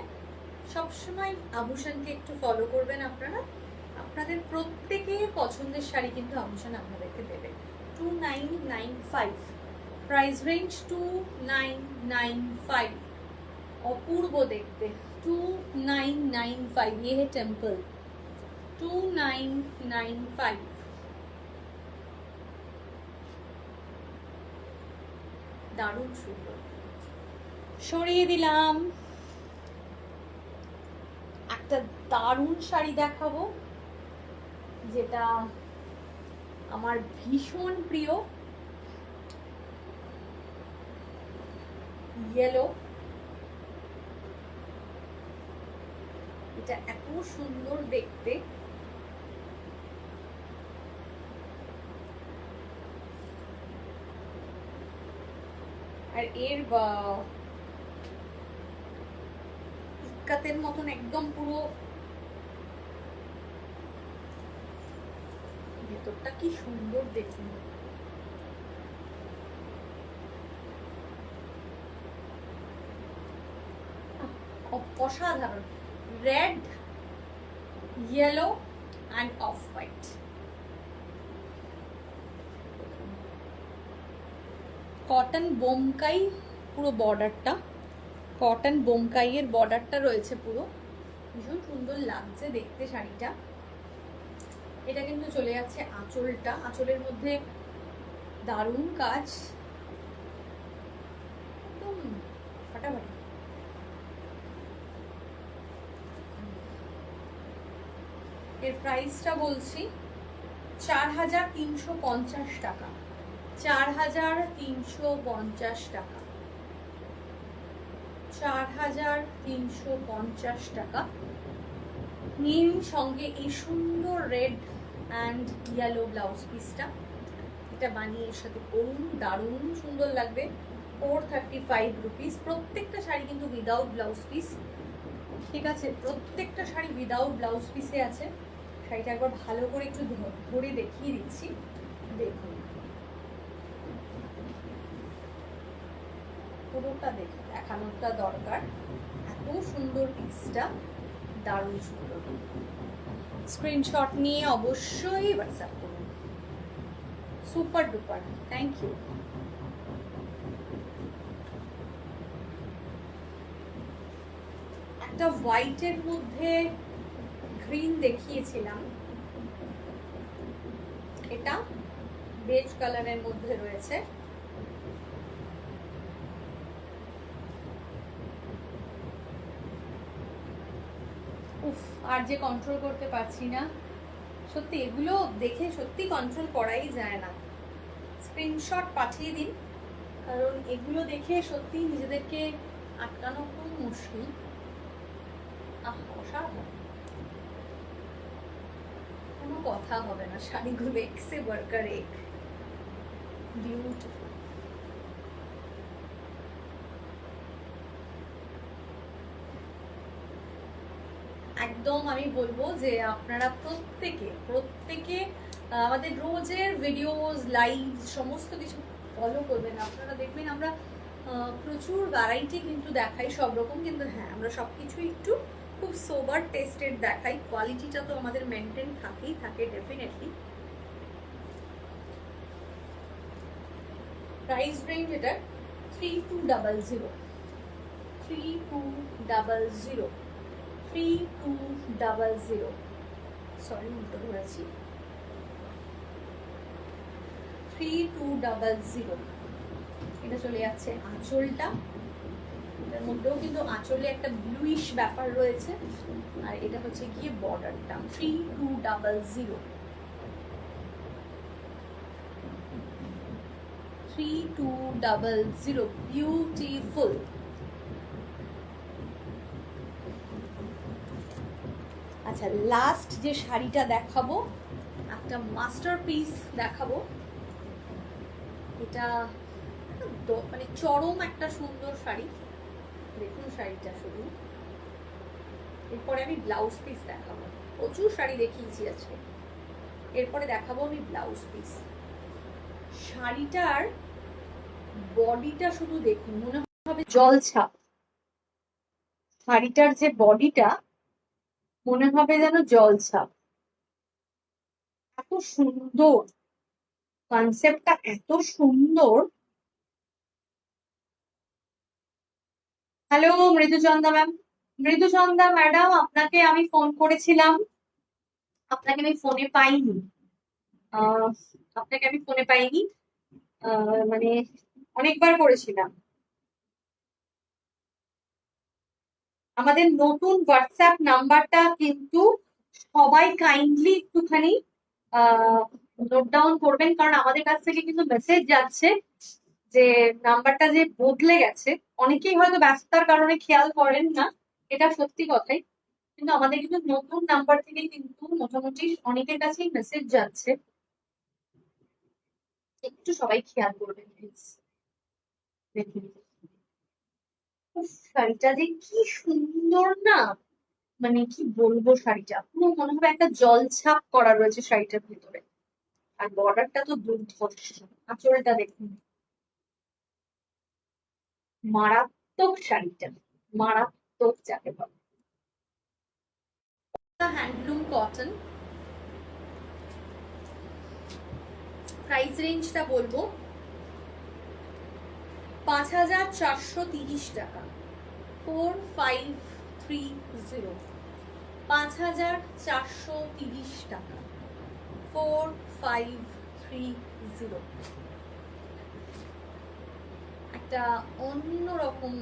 সবসময় আভূষণকে একটু ফলো করবেন আপনারা, আপনাদের প্রত্যেকের পছন্দের শাড়ি কিন্তু আভূষণ আপনাদেরকে দেবে। 2995 प्राइस रेंज 2995, अपूर्व देखते 2995, ये है टेम्पल 2995। দারুণ সুন্দর। সরিয়ে দিলাম, একটা দারুণ শাড়ি দেখাবো যেটা আমার ভীষণ প্রিয়, ইয়েলো। এটা এত সুন্দর দেখতে, আর এর ইক্কাতের মতন একদম পুরো ভেতরটা কি সুন্দর দেখুন। অসাধারণ, red, yellow and off white. Cotton Bomkai পুরো বর্ডারটা, কটন বোমকাইয়ের বর্ডারটা রয়েছে পুরো, ভীষণ সুন্দর লাগছে দেখতে শাড়িটা। এটা কিন্তু চলে যাচ্ছে আঁচলটা, আঁচলের মধ্যে দারুণ কাজ, একদম ফাটাফাটি। এর প্রাইসটা বলছি 4350 টাকা, 4350 টাকা, 4350 টাকা। নিন সঙ্গে এই সুন্দর রেড অ্যান্ড ইয়েলো ব্লাউজ পিসটা, এটা বানিয়ে এর সাথে পরুন, দারুণ সুন্দর লাগবে। 435 রুপিস। প্রত্যেকটা শাড়ি কিন্তু উইদাউট ব্লাউজ পিস, ঠিক আছে, প্রত্যেকটা শাড়ি উইদাউট ব্লাউজ পিসে আছে। শাড়িটা একবার ভালো করে একটু ধরে দেখিয়ে দিচ্ছি, দেখুন পুরোটা দেখে দেখানোটা দরকার, এত সুন্দর পিসটা, দারুণ সুন্দর। স্ক্রিনশট নিয়ে অবশ্যই হোয়াটসঅ্যাপ করুন। Super duper, thank you. একটা হোয়াইটের মধ্যে গ্রিন দেখিয়েছিলাম, এটা বেজ কালারের মধ্যে রয়েছে। উফ, আর যে কন্ট্রোল করতে পারছি না, সত্যি এগুলো দেখে সত্যি কন্ট্রোল করাই যায় না। স্ক্রিনশট পাঠিয়ে দিন, কারণ এগুলো দেখে সত্যি নিজেদেরকে আটকানো খুব মুশকিল। অসাধারণ, কোনো কথা হবে না, শাড়িগুলো এক্সে বার্কার এক, বিউটিফুল। একদম আমি বলবো যে আপনারা প্রত্যেকে আমাদের রোজের ভিডিওস, লাইভ সমস্ত কিছু ফলো করবেন। আপনারা দেখবেন আমরা প্রচুর ভ্যারাইটি কিন্তু দেখাই সব রকম, কিন্তু হ্যাঁ আমরা সব কিছুই একটু খুব সোবার টেস্টেড দেখাই। কোয়ালিটিটা তো আমাদের মেনটেন থাকেই থাকে ডেফিনেটলি। প্রাইস রেঞ্জ এটা 3200, 3200, 3200, সরি উল্টো ধরেছি, 3200। এটা চলে যাচ্ছে আঁচলটা, এটার মধ্যেও কিন্তু আঁচলে একটা ব্লুইশ ব্যাপার রয়েছে, আর এটা হচ্ছে গিয়ে বর্ডারটা। 3200, 3200, বিউটিফুল। আচ্ছা, লাস্ট যে শাড়িটা দেখাবো, একটা মাস্টারপিস দেখাবো। এটা মানে চরম একটা সুন্দর শাড়ি, দেখুন শাড়িটা শুধু। এরপরে আমি ব্লাউজ পিস দেখাবো, প্রচুর শাড়ি দেখিয়েছি আজকে, এরপরে দেখাবো আমি ব্লাউজ পিস। শাড়িটার বডিটা শুধু দেখুন, মনে হবে জলছাপ। শাড়িটার যে বডিটা মনে হবে যেন জলছাপ, এত সুন্দর কনসেপ্টটা, এত সুন্দর। হ্যালো মৃদুচন্দা ম্যাম, মৃদুচন্দা ম্যাডাম, আপনাকে আমি ফোন করেছিলাম, আপনাকে আমি ফোনে পাইনি, আপনাকে আমি ফোনে পাইনি, মানে অনেকবার করেছিলাম। আমাদের নতুন হোয়াটসঅ্যাপ নাম্বারটা কিন্তু সবাই কাইন্ডলি একটুখানি নোট ডাউন করবেন, কারণ আমাদের কাছ থেকে কিন্তু মেসেজ যাচ্ছে যে নাম্বারটা যে বদলে গেছে। অনেকেই হয়তো ব্যস্ততার কারণে খেয়াল করেন না, এটা সত্যি কথাই, কিন্তু আমাদের কিন্তু নতুন নাম্বার থেকে কিন্তু মোটামুটি অনেকের কাছেই মেসেজ যাচ্ছে, একটু সবাই খেয়াল করবেন প্লিজ। দেখুন শাড়িটা যে কি সুন্দর না, মানে কি বলবো, শাড়িটা পুরো মনে হবে একটা জলছাপ করা রয়েছে শাড়িটার ভিতরে। আর বর্ডারটা তো দুর্ধর্ষ। আঁচলটা দেখুন, মারাত্মক শাড়িটা, মারাত্মক যাকে বলে। Handloom cotton. প্রাইস রেঞ্জটা বলবো 5430 টাকা, 4530, 5430 টাকা, 4530। একটা অন্যরকম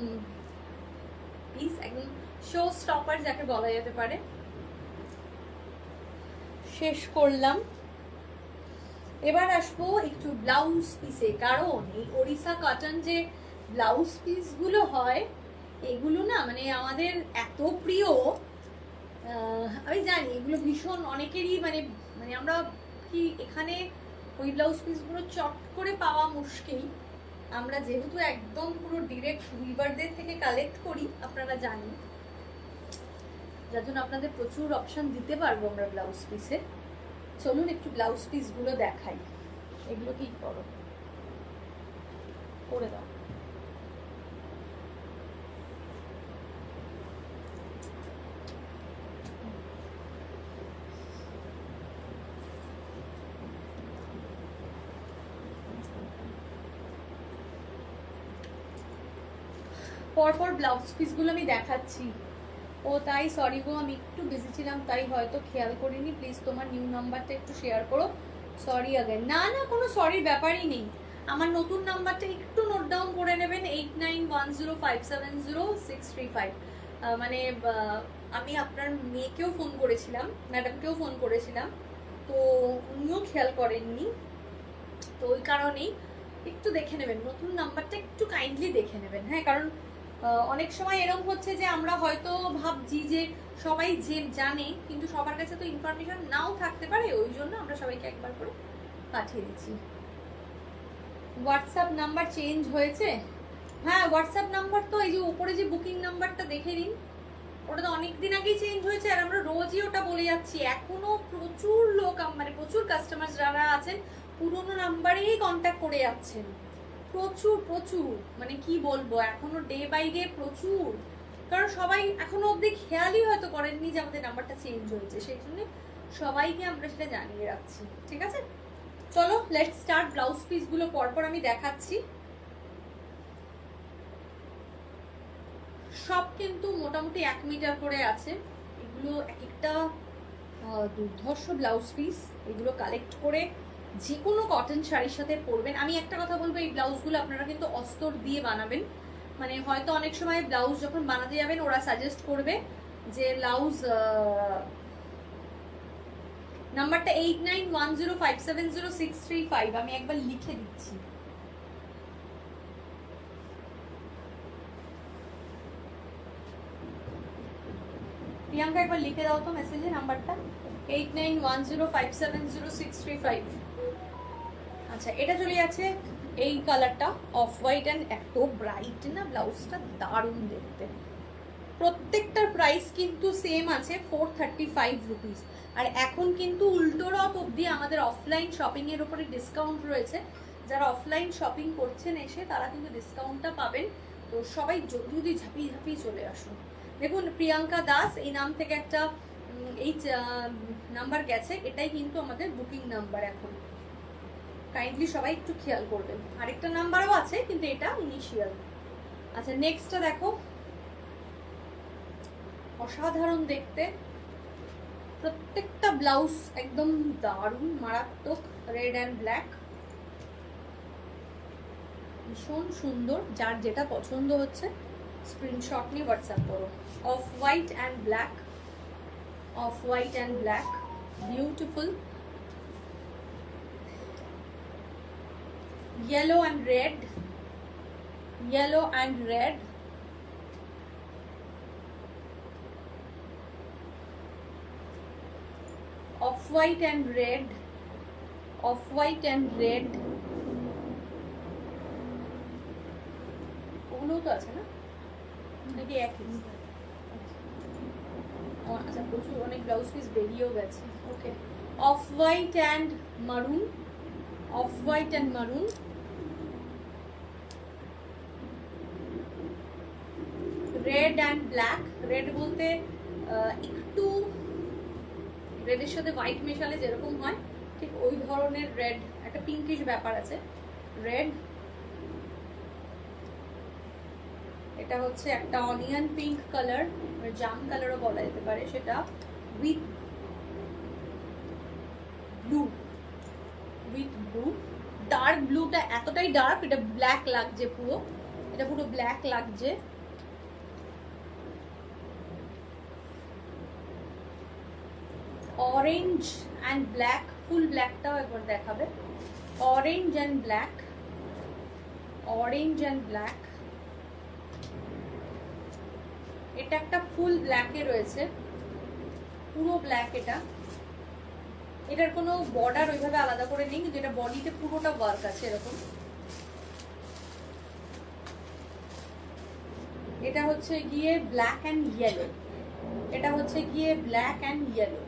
পিস, একদম শো স্টপার যাকে বলা যেতে পারে। শেষ করলাম, এবার আসবো একটু ব্লাউজ পিসে, কারণ এই ওড়িশা কটন যে ব্লাউজ পিস গুলো হয় এগুলো না মানে আমাদের এত প্রিয়। আমি জানি এগুলো ভীষণ অনেকেরই মানে মানে আমরা কি এখানে ওই ব্লাউজ পিসগুলো চট করে পাওয়া মুশকিল। আমরা যেহেতু একদম পুরো ডিরেক্ট উইভারদের থেকে কালেক্ট করি আপনারা জানেন, যার জন্য আপনাদের প্রচুর অপশন দিতে পারবো আমরা ব্লাউজ পিসে। চলুন একটু ব্লাউজ পিসগুলো দেখাই। এগুলো কি করো, করে দাও। পরপর ব্লাউজ পিসগুলো আমি দেখাচ্ছি। ও তাই, সরি গো, আমি একটু বিজি ছিলাম তাই হয়তো খেয়াল করিনি। প্লিজ তোমার নিউ নাম্বারটা একটু শেয়ার করো। সরি আগে। না না, কোনো সরির ব্যাপারই নেই। আমার নতুন নাম্বারটা একটু নোট ডাউন করে নেবেন, 8910570635। মানে আমি আপনার মেয়েকেও ফোন করেছিলাম, ম্যাডামকেও ফোন করেছিলাম, তো উনিও খেয়াল করেননি, তো ওই কারণেই একটু দেখে নেবেন নতুন নাম্বারটা, একটু কাইন্ডলি দেখে নেবেন। হ্যাঁ, কারণ অনেক সময় এরকম হচ্ছে যে আমরা হয়তো ভাবছি যে সবাই যে জানে, কিন্তু সবার কাছে তো ইনফরমেশন নাও থাকতে পারে, ওই জন্য আমরা সবাইকে একবার করে পাঠিয়ে দিচ্ছি। হোয়াটসঅ্যাপ নাম্বার চেঞ্জ হয়েছে? হ্যাঁ, হোয়াটসঅ্যাপ নাম্বার তো এই যে উপরে যে বুকিং নাম্বারটা দেখে নিন, ওটা তো অনেকদিন আগেই চেঞ্জ হয়েছে, আর আমরা রোজই ওটা বলে যাচ্ছি। এখনো প্রচুর লোক মানে প্রচুর কাস্টমার যারা আছেন পুরোনো নাম্বারেই কন্ট্যাক্ট করে যাচ্ছেন, প্রচুর প্রচুর, মানে কি বলবো, এখনো ডে বাই ডে প্রচুর। কারণ সবাই এখনো অবধি খেয়ালই হয়তো করেননি যে আমাদের নাম্বারটা চেঞ্জ হয়েছে, সেই জন্য সবাইকে আমরা সেটা জানিয়ে রাখছি। ঠিক আছে, চলো লেটস স্টার্ট। ব্লাউজ পিস গুলো পরপর আমি দেখাচ্ছি। সব কিন্তু মোটামুটি 1 মিটার করে আছে। এগুলো এক একটা দুর্ধর্ষ ব্লাউজ পিস। এগুলো কালেক্ট করে যে কোনো কটন শাড়ির সাথে পরবেন। আমি একটা কথা বলবো, এই ব্লাউজগুলো আপনারা কিন্তু অস্তর দিয়ে বানাবেন। মানে হয়তো অনেক সময় ব্লাউজ যখন বানাতে যাবেন ওরা সাজেস্ট করবে যে ব্লাউজ নাম্বারটা 8910570635, আমি একবার লিখে দিচ্ছি। প্রিয়াঙ্কা একবার লিখে দাও তো মেসেজে নাম্বারটা, 8910570635। আচ্ছা, এটা চলে যাচ্ছে এই কালারটা অফ হোয়াইট, অ্যান্ড এত ব্রাইট না ব্লাউজটা, দারুণ দেখতে। প্রত্যেকটার প্রাইস কিন্তু সেম আছে 435 রুপিস। আর এখন কিন্তু উল্টো রথ অবধি আমাদের অফলাইন শপিং এর উপরে ডিসকাউন্ট রয়েছে। যারা অফলাইন শপিং করছেন এসে তারা কিন্তু ডিসকাউন্টটা পাবেন। তো সবাই জলদি ঝাঁপিয়ে ঝাঁপিয়ে চলে আসুন। দেখুন, প্রিয়াঙ্কা দাস এই নাম থেকে একটা এই নাম্বার গেছে, এটাই কিন্তু আমাদের বুকিং নাম্বার এখন। কাইন্ডলি সবাই একটু খেয়াল করবেন। আরেকটা নাম্বারও আছে কিন্তু এটা ইনিশিয়াল। আচ্ছা, নেক্সটটা দেখো, অসাধারণ দেখতে, প্রত্যেকটা ব্লাউজ একদম দারুণ মারাত্মক। রেড অ্যান্ড ব্ল্যাক, ভীষণ সুন্দর। যার যেটা পছন্দ হচ্ছে স্ক্রিনশট নিয়ে হোয়াটসঅ্যাপ করো। Of white and black, of white and black, beautiful. yellow and red, yellow and red, off white and red, off white and red, ওগুলোও তো আছে না নাকি একই? আচ্ছা, প্রচুর অনেক ব্লাউজ পিস বেরিয়েও গেছে। Okay, off white and maroon, off white and maroon. Red and black, red বলতে একটু রেডের সাথে হোয়াইট মেশালে যেরকম হয় ঠিক ওই ধরনের রেড, একটা পিঙ্কিশ ব্যাপার আছে রেড। এটা হচ্ছে একটা অনিয়ন পিঙ্ক কালার, জাম কালারও বলা যেতে পারে, সেটা with blue, with blue. Dark ব্লুটা এতটাই ডার্ক, এটা ব্ল্যাক লাগছে পুরো, এটা পুরো ব্ল্যাক লাগছে। অরেঞ্জ অ্যান্ড ব্ল্যাক, ফুল ব্ল্যাকটাও একবার দেখাবে। Orange and black, orange and black. এটা একটা ফুল ব্ল্যাকে রয়েছে, পুরো ব্ল্যাক। এটা এটার কোনো বর্ডার ওইভাবে আলাদা করে নেই, কিন্তু এটা বডিতে পুরোটা ওয়ার্ক আছে এরকম। এটা হচ্ছে গিয়ে ব্ল্যাক অ্যান্ড ইয়েলো, এটা হচ্ছে গিয়ে ব্ল্যাক অ্যান্ড ইয়েলো।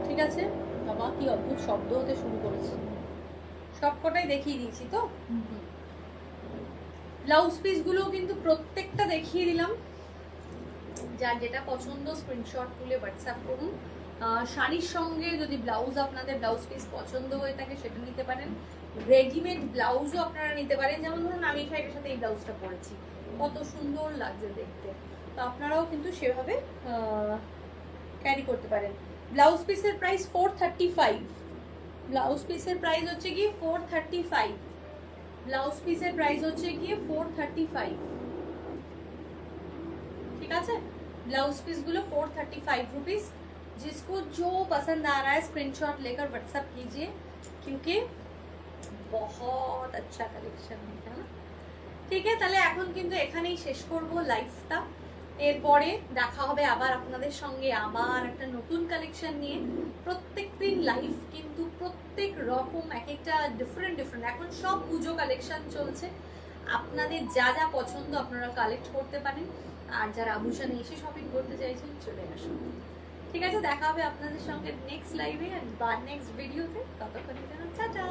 ঠিক আছে বাবা, কি অদ্ভুত শব্দ হতে শুরু করেছে। সবকটাই দেখিয়ে দিয়েছি তো। ব্লাউজ পিস গুলো কিন্তু প্রত্যেকটা দেখিয়ে দিলাম, যার যেটা পছন্দ স্ক্রিনশট তুলে হোয়াটসঅ্যাপ করুন। শাড়ির সঙ্গে যদি ব্লাউজ, আপনাদের ব্লাউজ পিস পছন্দ হয়ে থাকে সেটা নিতে পারেন। রেডিমেড ব্লাউজও আপনারা নিতে পারেন, যেমন ধরুন আমি শাড়ির সাথে এই ব্লাউজটা পরেছি, কত সুন্দর লাগছে দেখতে, তো আপনারাও কিন্তু সেভাবে ক্যারি করতে পারেন। ব্লাউজ পিসের প্রাইস 435, ব্লাউজ পিসের প্রাইস হচ্ছে গিয়ে 435, ব্লাউজ পিসের প্রাইস হচ্ছে গিয়ে 435। ठीक है, ब्लाउज पीस गुलो 435 रुपीज। जिसको जो पसंद आ रहा है स्क्रीनशॉट लेकर व्हाट्सएप कीजिए, क्योंकि बहुत अच्छा कलेक्शन है ना। ठीक है, তাহলে এখন কিন্তু এখানেই শেষ করব লাইভটা। এরপরে দেখা হবে আবার আপনাদের সঙ্গে আবার একটা নতুন কালেকশন নিয়ে। প্রত্যেকদিন লাইভ কিন্তু প্রত্যেক রকম এক একটা ডিফারেন্ট ডিফারেন্ট, এখন সব পুজো কালেকশন চলছে। আপনাদের যা যা পছন্দ আপনারা কালেক্ট করতে পারেন, আর যারা আভূষণে এসে শপিং করতে চাইছেন চলে আসুন। ঠিক আছে, দেখা হবে আপনাদের সঙ্গে নেক্সট লাইভে আর বা নেক্সট ভিডিওতে। ততক্ষণের জন্য টাটা।